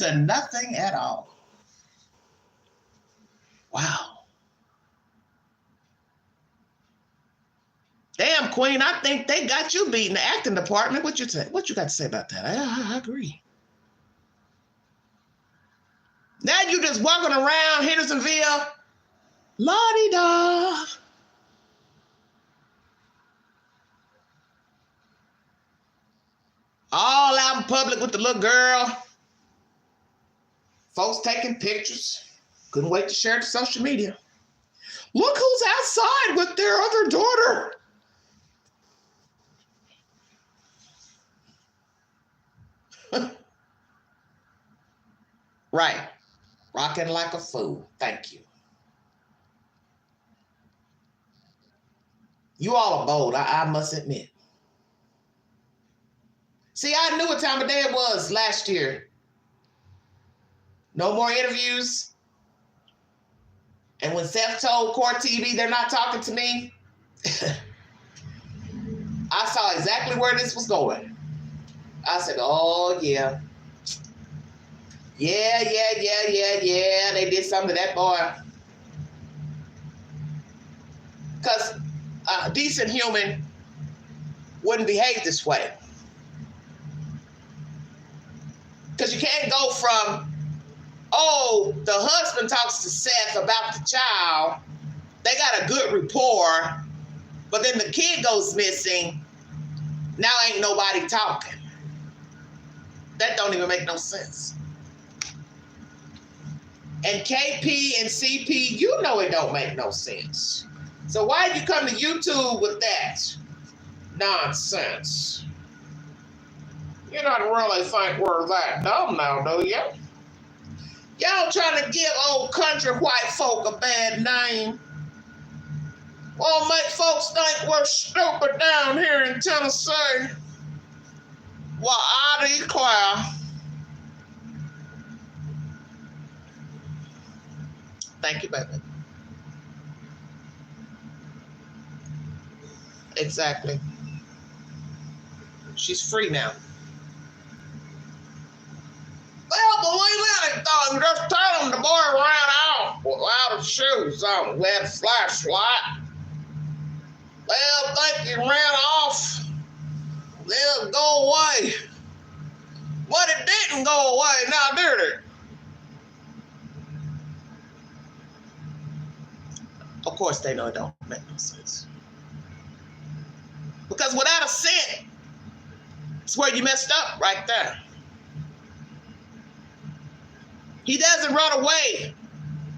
[SPEAKER 1] camera. To nothing at all. Wow. Damn Queen, I think they got you beat in the acting department. What you got to say about that? I agree. Now you just walking around Hendersonville, la-di-da. All out in public with the little girl. Folks taking pictures. Couldn't wait to share it to social media. Look who's outside with their other daughter. Right. Rocking like a fool. Thank you. You all are bold, I must admit. See, I knew what time of day it was last year. No more interviews. And when Seth told Court TV they're not talking to me, I saw exactly where this was going. I said, oh, yeah. Yeah. They did something to that boy. Because a decent human wouldn't behave this way. Because you can't go from, oh, the husband talks to Seth about the child. They got a good rapport. But then the kid goes missing. Now ain't nobody talking. That don't even make no sense. And KP and CP, you know it don't make no sense. So why you come to YouTube with that nonsense? You don't really think we're that dumb now, do you? Y'all trying to give old country white folk a bad name. Well, make folks think we're stupid down here in Tennessee. Well, I declare. Thank you, baby. Exactly. She's free now. Well, believe anything, just tell them the boy ran out without his shoes on. We had a flashlight. Well, think he ran off. They'll go away. But it didn't go away, now did it? Of course they know it don't make no sense. Because without a cent, it's where you messed up right there. He doesn't run away.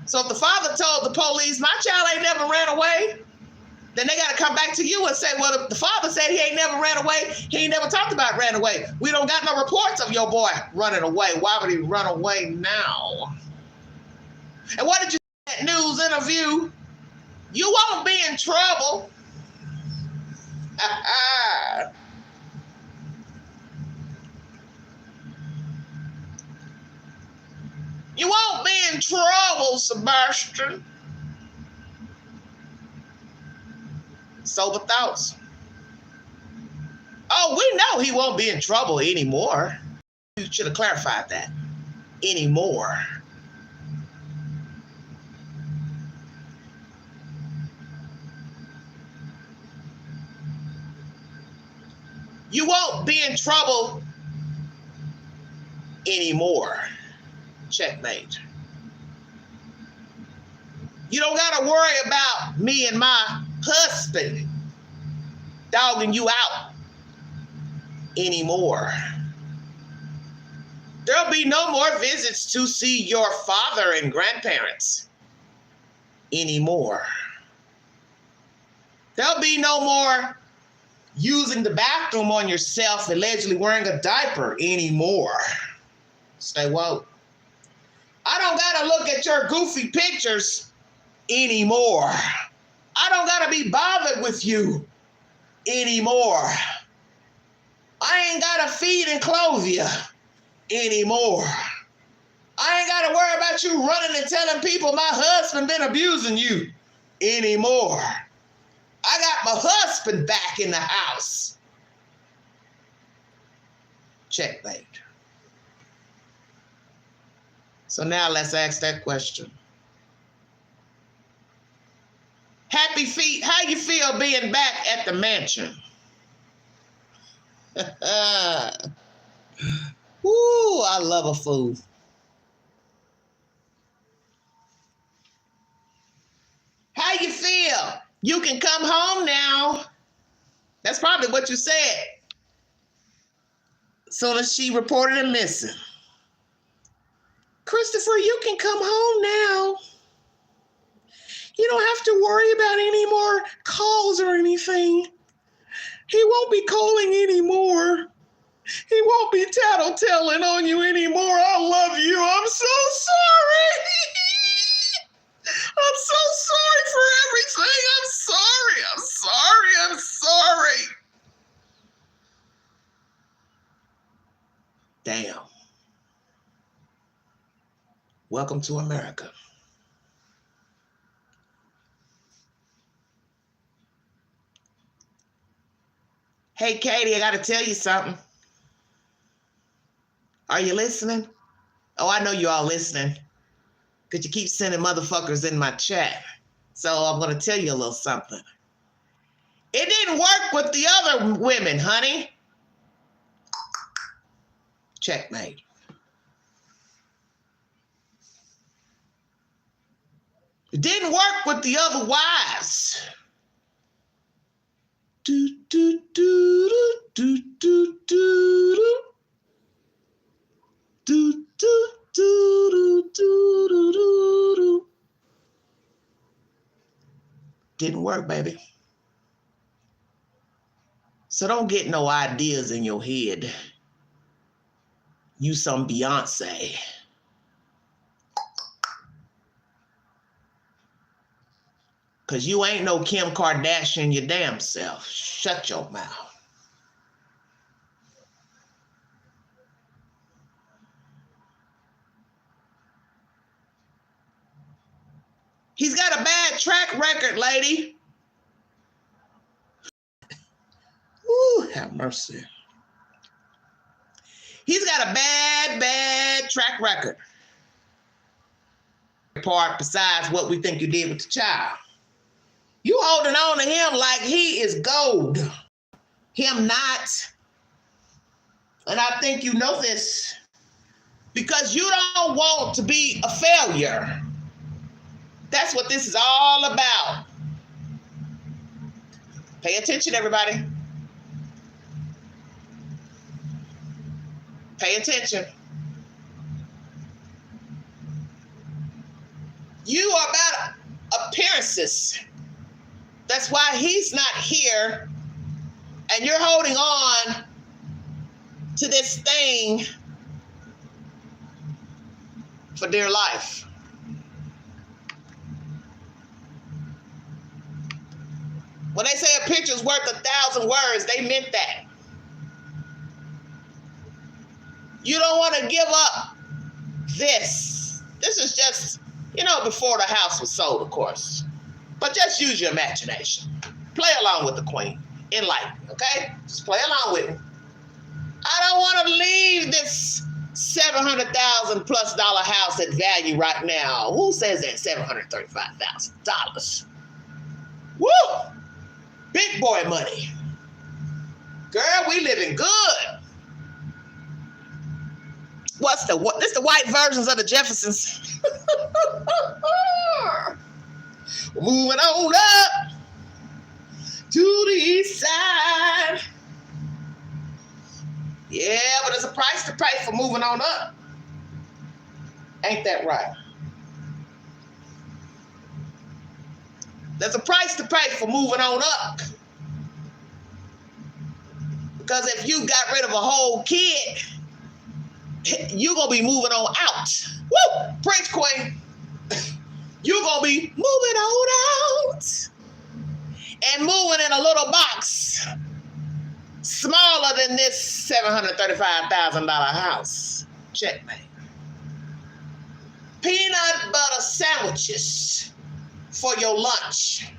[SPEAKER 1] So if the father told the police, my child ain't never ran away, then they got to come back to you and say, well, if the father said he ain't never ran away, he ain't never talked about ran away. We don't got no reports of your boy running away. Why would he run away now? And what did you say in that news interview? You won't be in trouble. You won't be in trouble, Sebastian. Sober thoughts. Oh, we know he won't be in trouble anymore. You should have clarified that. Anymore. You won't be in trouble anymore. Checkmate. You don't got to worry about me and my husband dogging you out anymore. There'll be no more visits to see your father and grandparents anymore. There'll be no more using the bathroom on yourself, allegedly wearing a diaper anymore. Stay woke. I don't gotta look at your goofy pictures anymore. I don't gotta be bothered with you anymore. I ain't gotta feed and clothe you anymore. I ain't gotta worry about you running and telling people my husband been abusing you anymore. I got my husband back in the house. Checkmate. So now let's ask that question. Happy feet. How you feel being back at the mansion? Ooh, I love a fool. How you feel? You can come home now. That's probably what you said. Soon as she reported him missing. Christopher, you can come home now. You don't have to worry about any more calls or anything. He won't be calling anymore. He won't be tattletelling on you anymore. I love you. I'm so sorry. I'm so sorry for everything. I'm sorry. I'm sorry. I'm sorry. Damn. Welcome to America. Hey, Katie, I got to tell you something. Are you listening? Oh, I know you all listening because you keep sending motherfuckers in my chat. So I'm going to tell you a little something. It didn't work with the other women, honey. Checkmate. It didn't work with the other wives. Do, do, do, do, do, do, do. Do, do, do, do, do, do, do. Didn't work, baby. So don't get no ideas in your head. You some Beyonce. Because you ain't no Kim Kardashian your damn self. Shut your mouth. He's got a bad track record, lady. Ooh, have mercy. He's got a bad track record. Part besides what we think you did with the child. You holding on to him like he is gold. Him not. And I think you know this because you don't want to be a failure. That's what this is all about. Pay attention, everybody. Pay attention. You are about appearances. That's why he's not here. And you're holding on to this thing for dear life. When they say a picture's worth 1,000 words, they meant that. You don't want to give up this. This is just, before the house was sold, of course. But just use your imagination. Play along with the queen. Enlighten, okay? Just play along with me. I don't want to leave this $700,000+ house at value right now. Who says that? $735,000. Woo! Big boy money. Girl, we living good. This the white versions of the Jeffersons. Moving on up to the east side. Yeah, but there's a price to pay for moving on up. Ain't that right? There's a price to pay for moving on up. Because if you got rid of a whole kid, you're going to be moving on out. Woo! Preach, queen. You're going to be moving on out. And moving in a little box smaller than this $735,000 house. Checkmate. Peanut butter sandwiches for your lunch.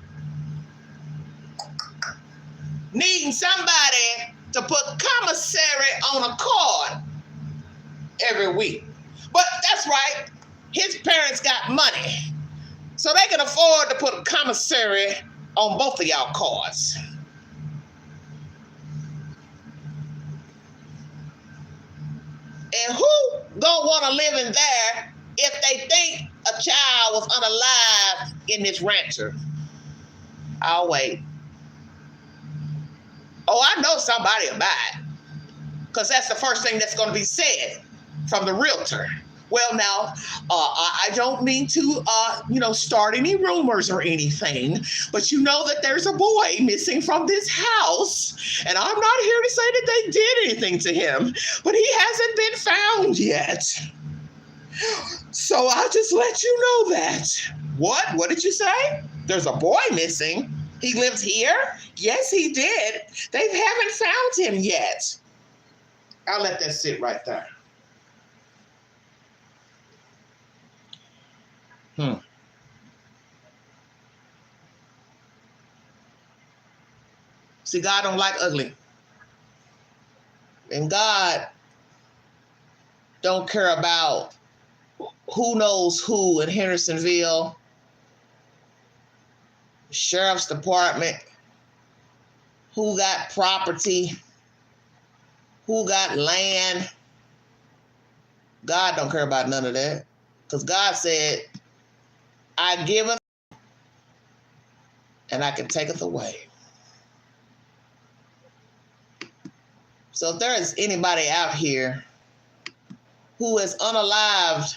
[SPEAKER 1] Needing somebody to put commissary on a card every week. But that's right. His parents got money. So they can afford to put a commissary on both of y'all cards. And who gonna want to live in there if they think a child was unalive in this rancher? I'll wait. Oh, I know somebody will buy it, because that's the first thing that's going to be said from the realtor. Well, now, I don't mean to, start any rumors or anything, but you know that there's a boy missing from this house, and I'm not here to say that they did anything to him, but he hasn't been found yet. So I'll just let you know that. What? What did you say? There's a boy missing? He lives here? Yes, he did. They haven't found him yet. I'll let that sit right there. See, God don't like ugly. And God don't care about who knows who in Hendersonville, Sheriff's Department, who got property, who got land. God don't care about none of that. Because God said, I giveth and I can taketh away. So if there is anybody out here who has unalived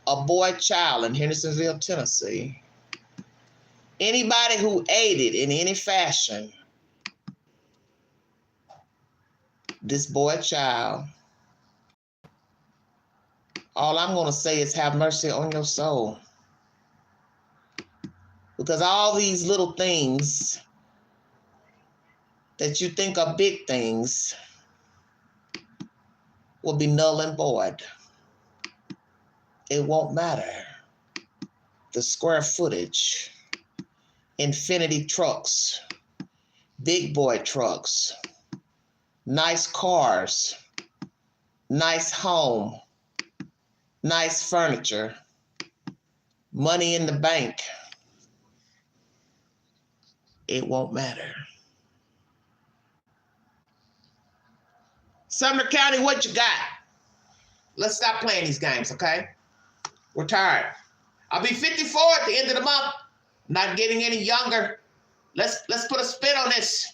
[SPEAKER 1] a boy child in Hendersonville, Tennessee, anybody who aided in any fashion this boy child, all I'm going to say is have mercy on your soul. Because all these little things that you think are big things will be null and void. It won't matter. The square footage, infinity trucks, big boy trucks, nice cars, nice home, nice furniture, money in the bank. It won't matter. Sumner County, what you got? Let's stop playing these games, okay? We're tired. I'll be 54 at the end of the month. Not getting any younger. Let's put a spin on this.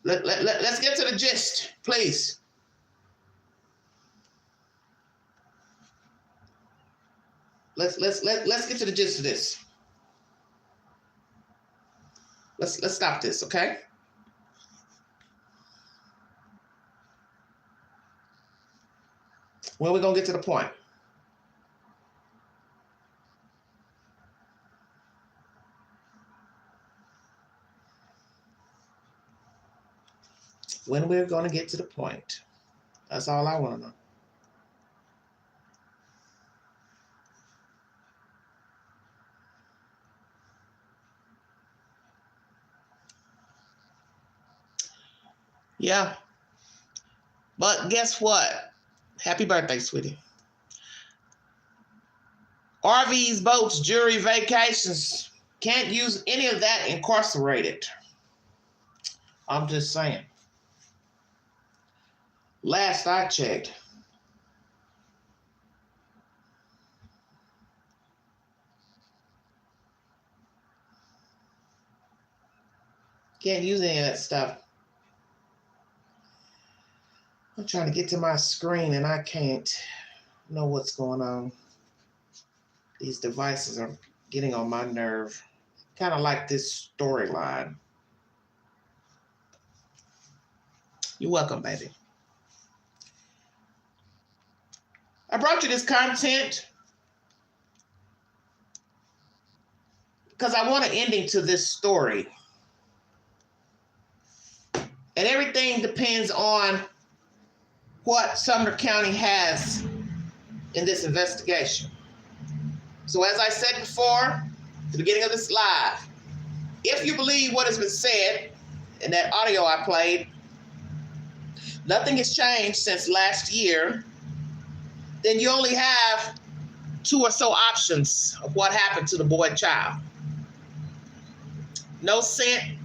[SPEAKER 1] Let's get to the gist, please. Let's get to the gist of this. Let's stop this, okay? When are we gonna get to the point? When we're gonna get to the point. That's all I want to know. Yeah. But guess what? Happy birthday, sweetie. RVs, boats, jewelry, vacations. Can't use any of that incarcerated. I'm just saying. Last I checked, can't use any of that stuff. I'm trying to get to my screen and I can't know what's going on. These devices are getting on my nerve. Kind of like this storyline. You're welcome, baby. I brought you this content because I want an ending to this story. And everything depends on what Sumner County has in this investigation. So as I said before, at the beginning of this live, if you believe what has been said in that audio I played, nothing has changed since last year, then you only have 2 or so options of what happened to the boy child. no scent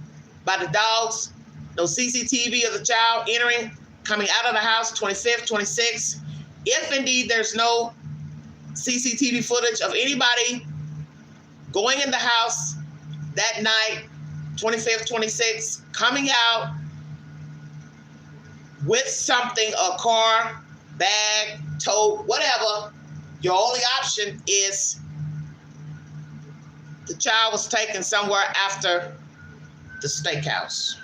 [SPEAKER 1] by the dogs, no CCTV of the child entering, coming out of the house, 25th, 26th. If indeed there's no CCTV footage of anybody going in the house that night, 25th, 26th, coming out with something, a car, bag, tote, whatever, your only option is the child was taken somewhere after the steakhouse.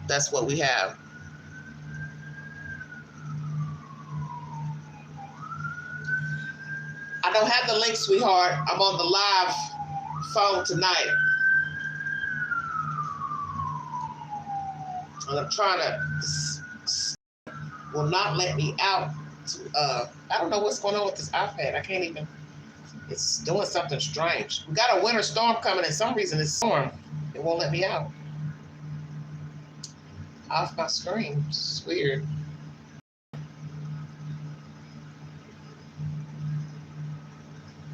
[SPEAKER 1] That's what we have. I don't have the link, sweetheart. I'm on the live phone tonight. And I'm trying to, will not let me out. I don't know what's going on with this iPad. I can't even, it's doing something strange. We got a winter storm coming, and some reason it's storm. It won't let me out. Off my screen. It's weird.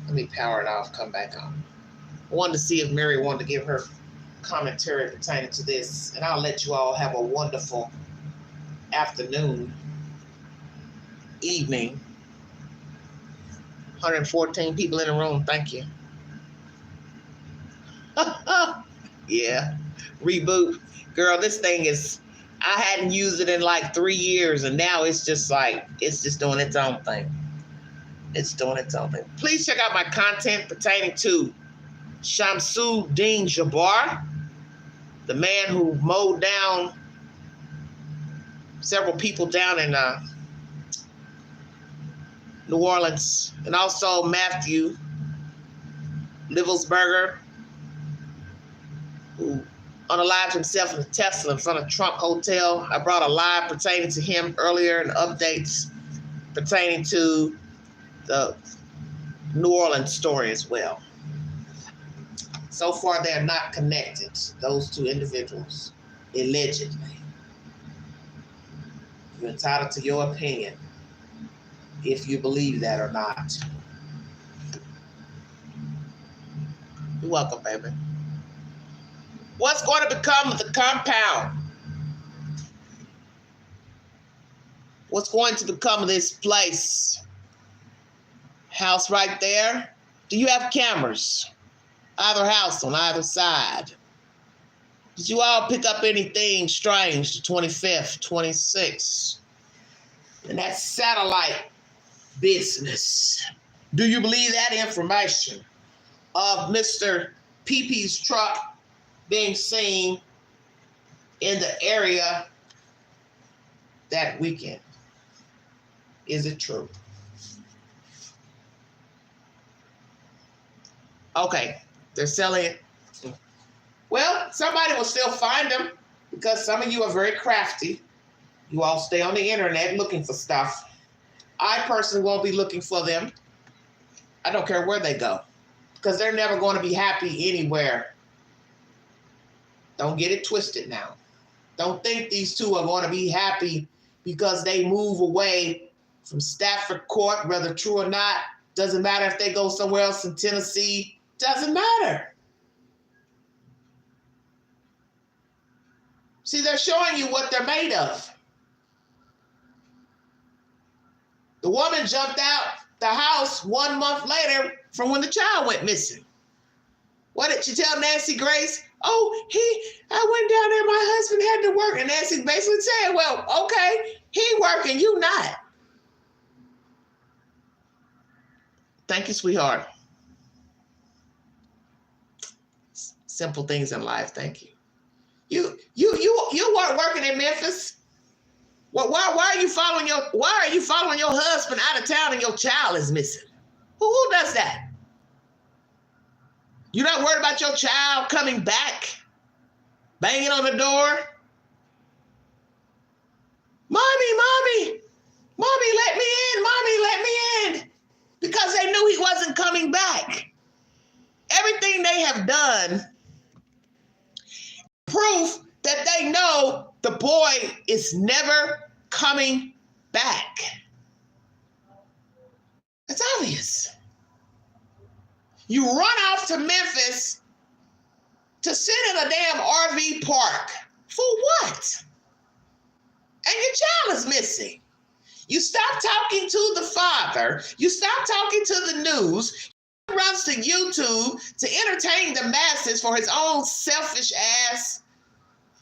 [SPEAKER 1] Let me power it off, come back on. I wanted to see if Mary wanted to give her commentary pertaining to this, and I'll let you all have a wonderful afternoon, evening. 114 people in the room, thank you. Yeah, reboot. Girl, this thing is, I hadn't used it in like 3 years, and now it's just like, it's just doing its own thing. It's doing its own thing. Please check out my content pertaining to Shamsuddin Jabbar, the man who mowed down several people down in New Orleans, and also Matthew Livelsberger, who unalived himself in a Tesla in front of Trump Hotel. I brought a live pertaining to him earlier, and updates pertaining to the New Orleans story as well. So far, they are not connected, those two individuals, allegedly. You're entitled to your opinion, if you believe that or not. You're welcome, baby. What's going to become of the compound? What's going to become of this place? House right there. Do you have cameras? Either house on either side. Did you all pick up anything strange the 25th, 26th? And that satellite business. Do you believe that information of Mr. PP's truck being seen in the area that weekend? Is it true? Okay, they're selling it. Well, somebody will still find them because some of you are very crafty. You all stay on the internet looking for stuff. I personally won't be looking for them. I don't care where they go because they're never going to be happy anywhere. Don't get it twisted now. Don't think these two are going to be happy because they move away from Stafford Court, whether true or not. Doesn't matter if they go somewhere else in Tennessee. Doesn't matter. See, they're showing you what they're made of. The woman jumped out the house 1 month later from when the child went missing. What did she tell Nancy Grace? Oh, I went down there, my husband had to work. And Nancy basically said, well, okay, he working, you not. Thank you, sweetheart. Simple things in life, thank you. You weren't working in Memphis. Well, why are you following your husband out of town and your child is missing? Who does that? You're not worried about your child coming back, banging on the door? Mommy, let me in. Mommy, let me in. Because they knew he wasn't coming back. Everything they have done, proof that they know the boy is never coming back. It's obvious. You run off to Memphis to sit in a damn RV park. For what? And your child is missing. You stop talking to the father. You stop talking to the news. He runs to YouTube to entertain the masses for his own selfish ass.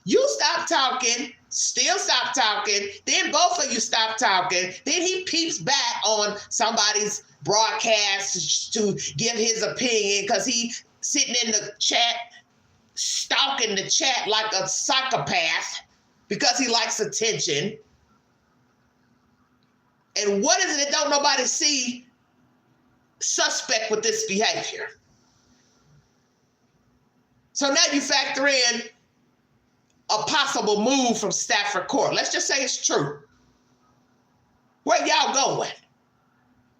[SPEAKER 1] You stop talking, still stop talking, then both of you stop talking, then he peeps back on somebody's broadcast to give his opinion because he's sitting in the chat, stalking the chat like a psychopath because he likes attention. And what is it that don't nobody see suspect with this behavior? So now you factor in a possible move from Stafford Court. Let's just say it's true. Where y'all going?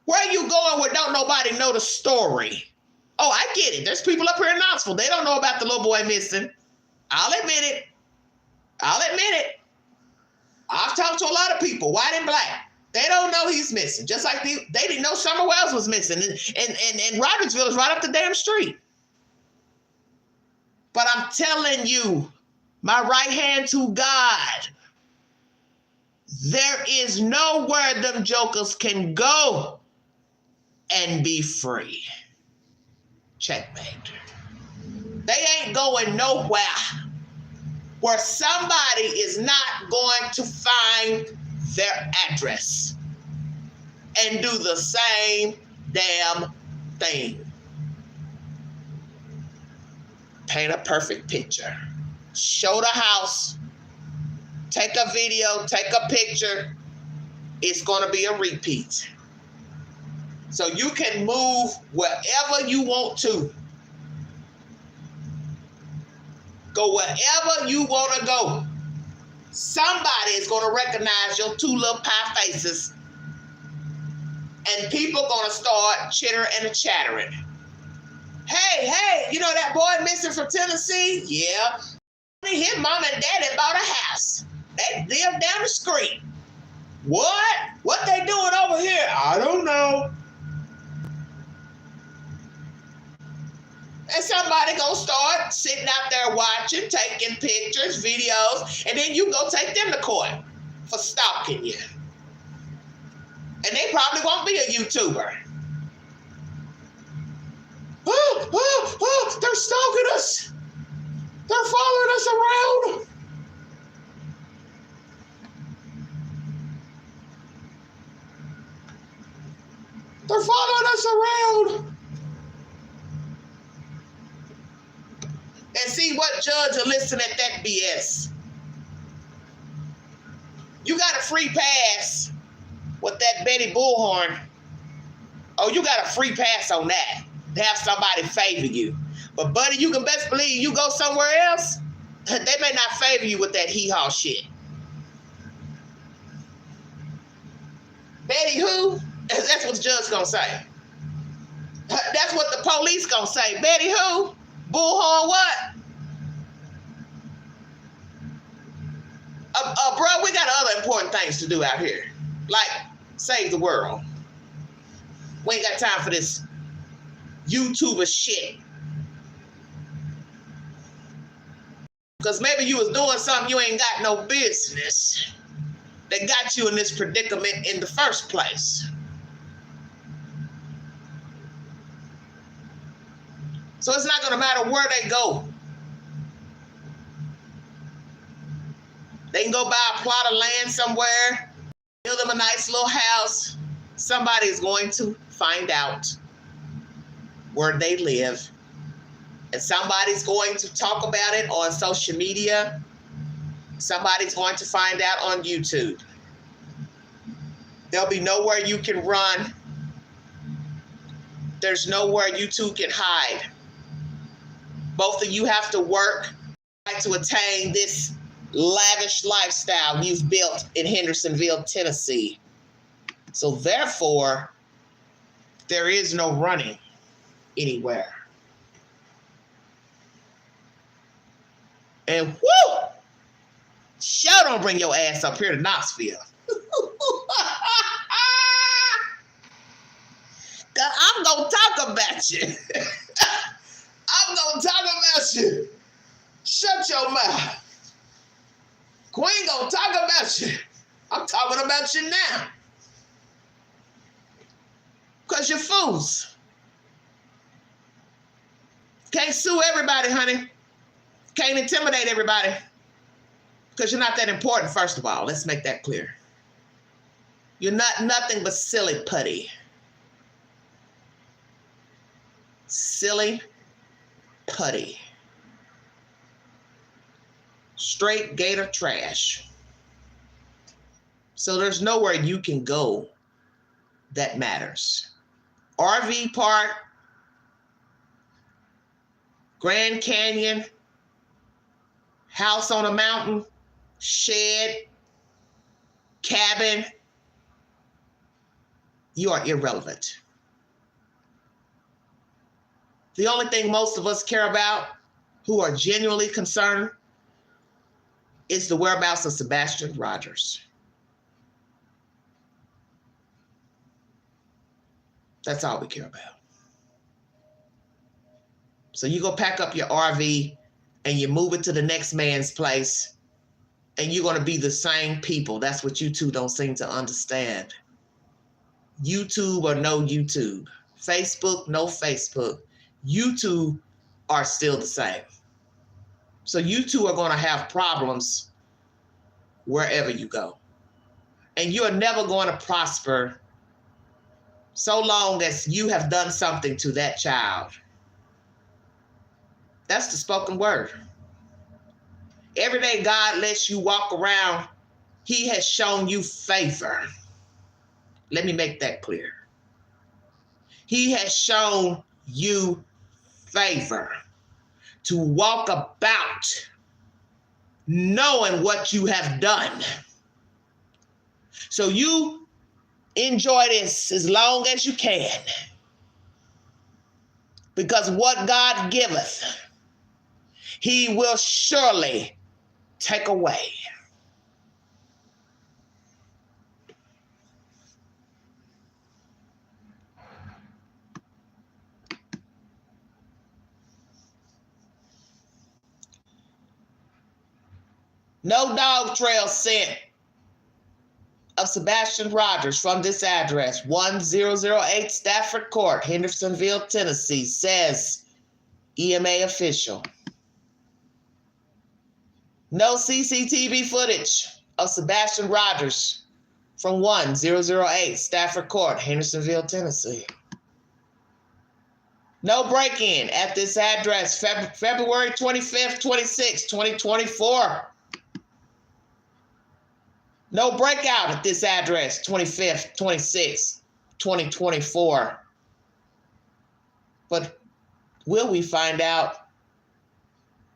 [SPEAKER 1] Where are you going where don't nobody know the story? Oh, I get it. There's people up here in Knoxville. They don't know about the little boy missing. I'll admit it. I've talked to a lot of people, white and black. They don't know he's missing. Just like they didn't know Summer Wells was missing. And Rogersville is right up the damn street. But I'm telling you, my right hand to God, there is nowhere them jokers can go and be free. Checkmate. They ain't going nowhere where somebody is not going to find their address and do the same damn thing. Paint a perfect picture. Show the house. Take a video, take a picture. It's going to be a repeat. So you can move wherever you want to. Go wherever you want to go. Somebody is going to recognize your two little pie faces. And people are going to start chittering and chattering. Hey, you know that boy missing from Tennessee? Yeah. His mom and daddy bought a house. They live down the street. What? What they doing over here? I don't know. And somebody gonna start sitting out there watching, taking pictures, videos, and then you go take them to court for stalking you. And they probably won't be a YouTuber. They're stalking us. They're following us around. They're following us around. And see what judge will listen at that BS. You got a free pass with that Betty Bullhorn. Oh, you got a free pass on that. To have somebody favor you. But buddy, you can best believe you go somewhere else, they may not favor you with that hee-haw shit. Betty who? That's what the judge gonna say. That's what the police gonna say. Betty who? Bullhorn what? Bro, we got other important things to do out here. Like, save the world. We ain't got time for this YouTuber shit. Because maybe you was doing something you ain't got no business that got you in this predicament in the first place. So it's not going to matter where they go. They can go buy a plot of land somewhere, build them a nice little house. Somebody is going to find out where they live. And somebody's going to talk about it on social media. Somebody's going to find out on YouTube. There'll be nowhere you can run. There's nowhere you two can hide. Both of you have to work to attain this lavish lifestyle you've built in Hendersonville, Tennessee. So therefore, there is no running anywhere. And whoo! Sure don't bring your ass up here to Knoxville. I'm gonna talk about you. I'm gonna talk about you. your mouth. Queen gonna talk about you. I'm talking about you now. Because you're fools. Can't sue everybody, honey. Can't intimidate everybody. Because you're not that important, first of all. Let's make that clear. You're not nothing but silly putty. Silly putty. Straight gator trash. So there's nowhere you can go that matters. RV park, Grand Canyon, house on a mountain, shed, cabin, you are irrelevant. The only thing most of us care about, who are genuinely concerned, is the whereabouts of Sebastian Rogers. That's all we care about. So you go pack up your RV and you move it to the next man's place, and you're going to be the same people. That's what you two don't seem to understand. YouTube or no YouTube. Facebook, no Facebook. You two are still the same. So you two are going to have problems wherever you go. And you are never going to prosper so long as you have done something to that child. That's the spoken word. Every day God lets you walk around, he has shown you favor. Let me make that clear. He has shown you favor to walk about knowing what you have done. So you enjoy this as long as you can. Because what God giveth, he will surely take away. No dog trail sent of Sebastian Rogers from this address, 1008 Stafford Court, Hendersonville, Tennessee, says EMA official. No CCTV footage of Sebastian Rogers from 1008 Stafford Court, Hendersonville, Tennessee. No break-in at this address, February 25th, 26th, 2024. No breakout at this address, 25th, 26th, 2024. But will we find out?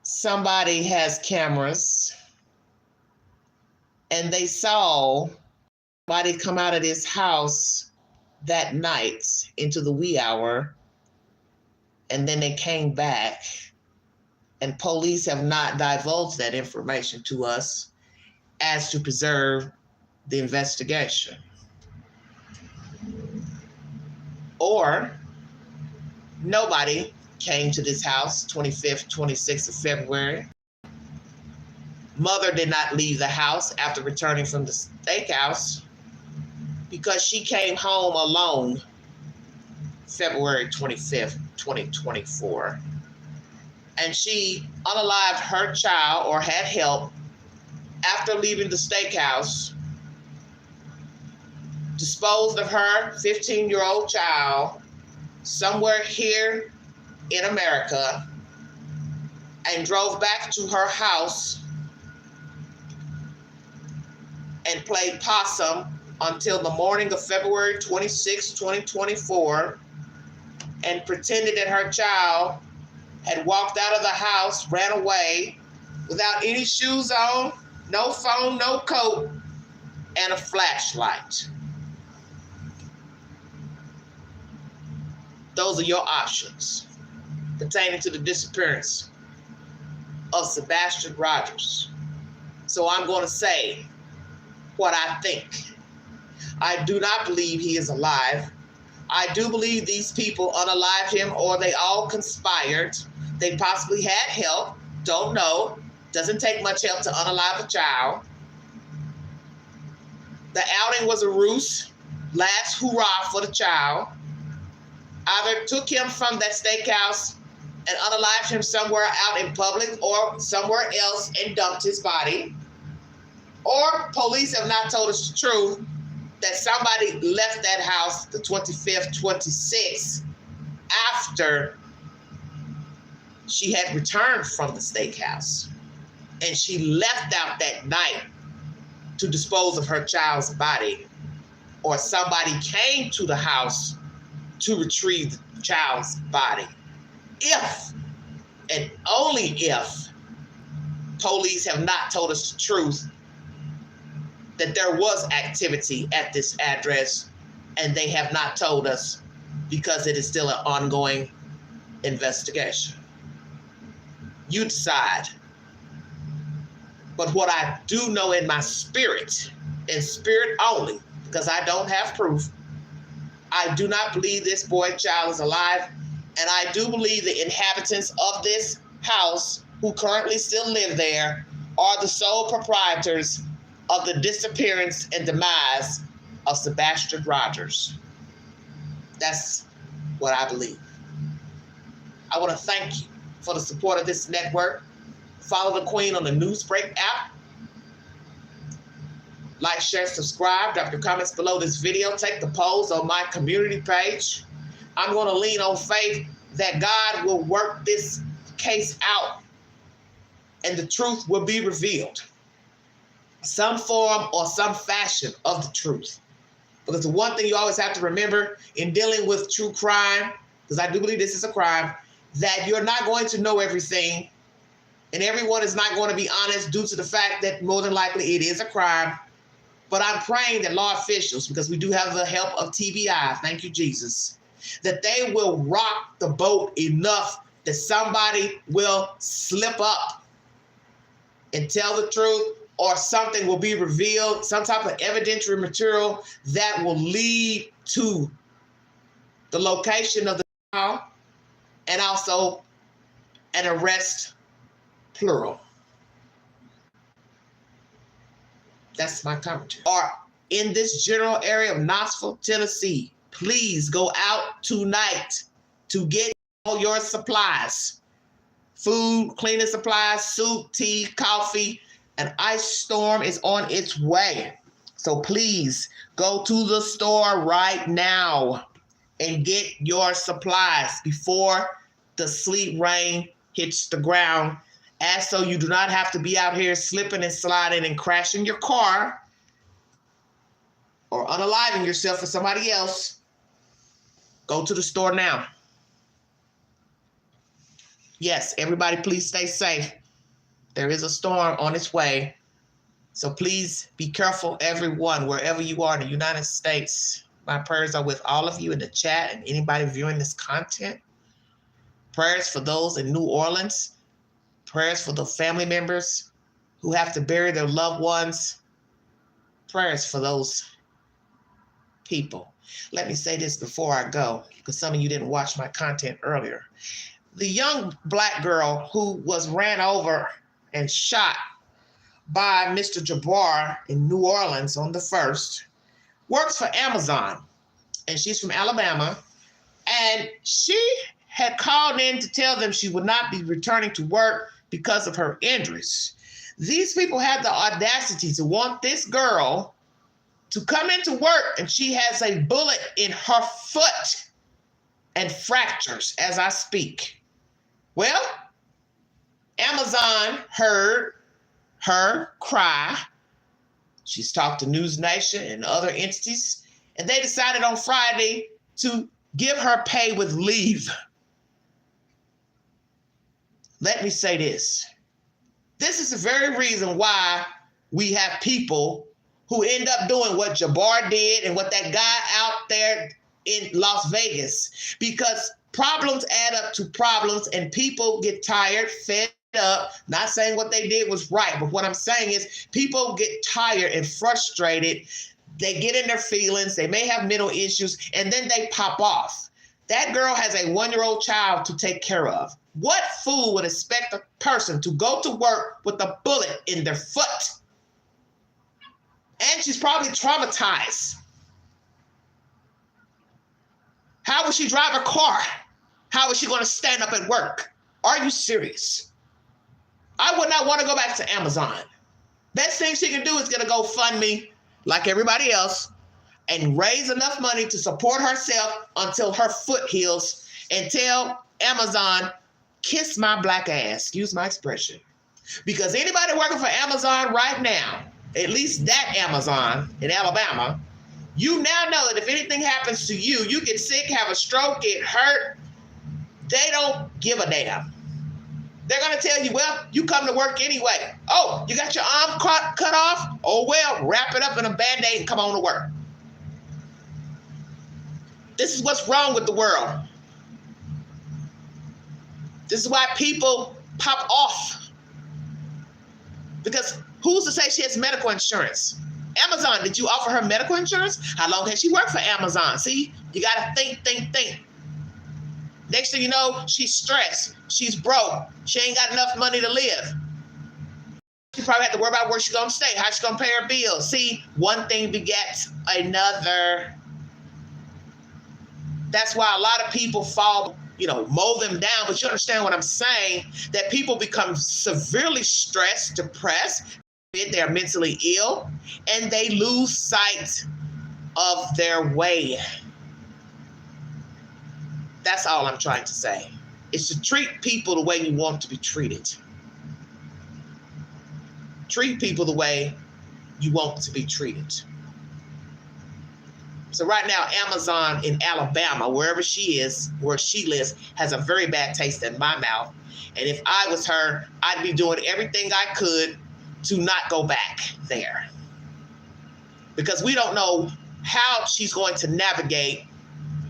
[SPEAKER 1] Somebody has cameras and they saw somebody come out of this house that night into the wee hour, and then they came back, and police have not divulged that information to us as to preserve the investigation. Or nobody came to this house 25th, 26th of February. Mother did not leave the house after returning from the steakhouse because she came home alone February 25th, 2024. And she unalived her child or had help after leaving the steakhouse, disposed of her 15-year-old child somewhere here in America, and drove back to her house and played possum until the morning of February 26, 2024, and pretended that her child had walked out of the house, ran away without any shoes on, no phone, no coat, and a flashlight. Those are your options pertaining to the disappearance of Sebastian Rogers. So I'm going to say what I think. I do not believe he is alive. I do believe these people unalived him, or they all conspired. They possibly had help, don't know. Doesn't take much help to unalive a child. The outing was a ruse, last hurrah for the child. Either took him from that steakhouse and unalived him somewhere out in public or somewhere else and dumped his body. Or police have not told us the truth that somebody left that house the 25th, 26th after she had returned from the steakhouse. And she left out that night to dispose of her child's body. Or somebody came to the house to retrieve the child's body. If, and only if, police have not told us the truth that there was activity at this address, and they have not told us because it is still an ongoing investigation. You decide. But what I do know in my spirit, in spirit only, because I don't have proof, I do not believe this boy child is alive, and I do believe the inhabitants of this house who currently still live there are the sole proprietors of the disappearance and demise of Sebastian Rogers. That's what I believe. I want to thank you for the support of this network. Follow the Queen on the Newsbreak app. Like, share, subscribe. Drop your comments below this video. Take the polls on my community page. I'm going to lean on faith that God will work this case out and the truth will be revealed. Some form or some fashion of the truth. Because the one thing you always have to remember in dealing with true crime, because I do believe this is a crime, that you're not going to know everything, and everyone is not going to be honest due to the fact that more than likely it is a crime. But I'm praying that law officials, because we do have the help of TBI, thank you, Jesus, that they will rock the boat enough that somebody will slip up and tell the truth, or something will be revealed, some type of evidentiary material that will lead to the location of the child and also an arrest, plural. That's my commentary. Or in this general area of Knoxville, Tennessee, please go out tonight to get all your supplies. Food, cleaning supplies, soup, tea, coffee. An ice storm is on its way. So please go to the store right now and get your supplies before the sleet rain hits the ground, as so you do not have to be out here slipping and sliding and crashing your car or unaliving yourself for somebody else. Go to the store now. Yes, everybody, please stay safe. There is a storm on its way. So please be careful, everyone, wherever you are in the United States. My prayers are with all of you in the chat and anybody viewing this content. Prayers for those in New Orleans. Prayers for the family members who have to bury their loved ones. Prayers for those people. Let me say this before I go, because some of you didn't watch my content earlier. The young black girl who was ran over and shot by Mr. Jabbar in New Orleans on the 1st works for Amazon, and she's from Alabama, and she had called in to tell them she would not be returning to work because of her injuries. These people had the audacity to want this girl to come into work, and she has a bullet in her foot and fractures as I speak. Well, Amazon heard her cry. She's talked to News Nation and other entities, and they decided on Friday to give her pay with leave. Let me say this. This is the very reason why we have people who end up doing what Jabbar did and what that guy out there in Las Vegas, because problems add up to problems and people get tired, fed up. Not saying what they did was right, but what I'm saying is people get tired and frustrated. They get in their feelings. They may have mental issues, and then they pop off. That girl has a 1-year-old child to take care of. What fool would expect a person to go to work with a bullet in their foot? And she's probably traumatized. How would she drive her car? How is she going to stand up at work? Are you serious? I would not want to go back to Amazon. Best thing she can do is get a GoFundMe, like everybody else, and raise enough money to support herself until her foot heals, and tell Amazon, kiss my black ass, excuse my expression. Because anybody working for Amazon right now, at least that Amazon in Alabama, you now know that if anything happens to you, you get sick, have a stroke, get hurt, they don't give a damn. They're going to tell you, well, you come to work anyway. Oh, you got your arm cut off? Oh, well, wrap it up in a Band-Aid and come on to work. This is what's wrong with the world. This is why people pop off. Because who's to say she has medical insurance? Amazon, did you offer her medical insurance? How long has she worked for Amazon? See, you got to think. Next thing you know, she's stressed. She's broke. She ain't got enough money to live. She probably have to worry about where she's going to stay, how she's going to pay her bills. See, one thing begets another. That's why a lot of people fall, mow them down. But you understand what I'm saying? That people become severely stressed, depressed. They're mentally ill, and they lose sight of their way. That's all I'm trying to say. It's to treat people the way you want to be treated. Treat people the way you want to be treated. So right now, Amazon in Alabama, wherever she is, where she lives, has a very bad taste in my mouth. And if I was her, I'd be doing everything I could to not go back there. Because we don't know how she's going to navigate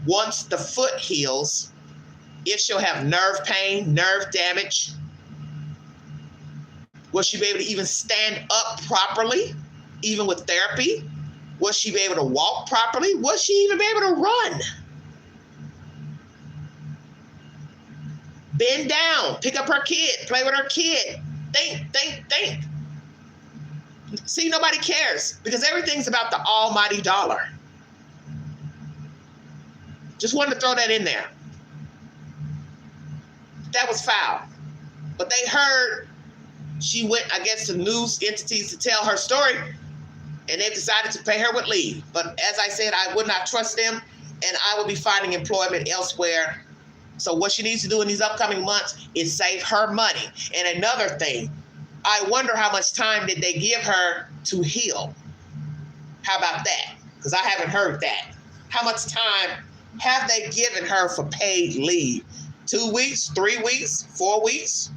[SPEAKER 1] once the foot heals, if she'll have nerve pain, nerve damage. Will she be able to even stand up properly, even with therapy? Will she be able to walk properly? Will she even be able to run? Bend down, pick up her kid, play with her kid. Think. See, nobody cares because everything's about the almighty dollar. Just wanted to throw that in there. That was foul. But they heard she went, I guess, to news entities to tell her story, and they've decided to pay her with leave. But as I said, I would not trust them, and I will be finding employment elsewhere. So what she needs to do in these upcoming months is save her money. And another thing, I wonder how much time did they give her to heal? How about that? Because I haven't heard that. How much time have they given her for paid leave? 2 weeks, 3 weeks, 4 weeks?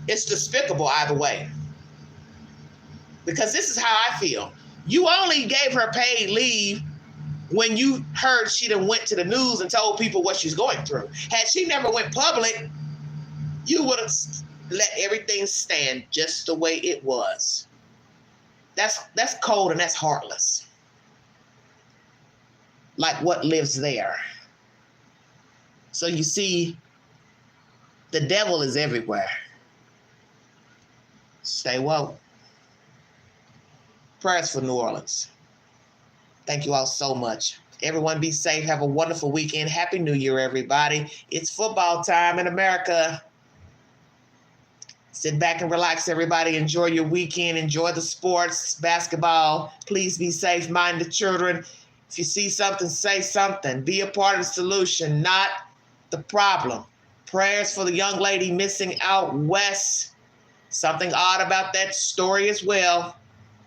[SPEAKER 1] It's despicable either way. Because this is how I feel. You only gave her paid leave when you heard she done went to the news and told people what she's going through. Had she never went public, you would have let everything stand just the way it was. That's cold and that's heartless. Like what lives there. So you see, the devil is everywhere. Stay woke. Prayers for New Orleans. Thank you all so much. Everyone be safe. Have a wonderful weekend. Happy New Year, everybody. It's football time in America. Sit back and relax, everybody. Enjoy your weekend. Enjoy the sports, basketball. Please be safe. Mind the children. If you see something, say something. Be a part of the solution, not the problem. Prayers for the young lady missing out west. Something odd about that story as well.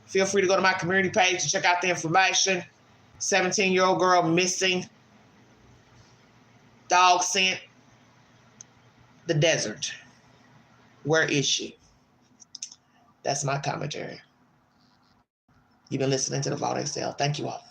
[SPEAKER 1] Feel free to go to my community page to check out the information. 17-year-old girl missing. Dog scent. The desert. Where is she? That's my commentary. You've been listening to the Vault XL. Thank you all.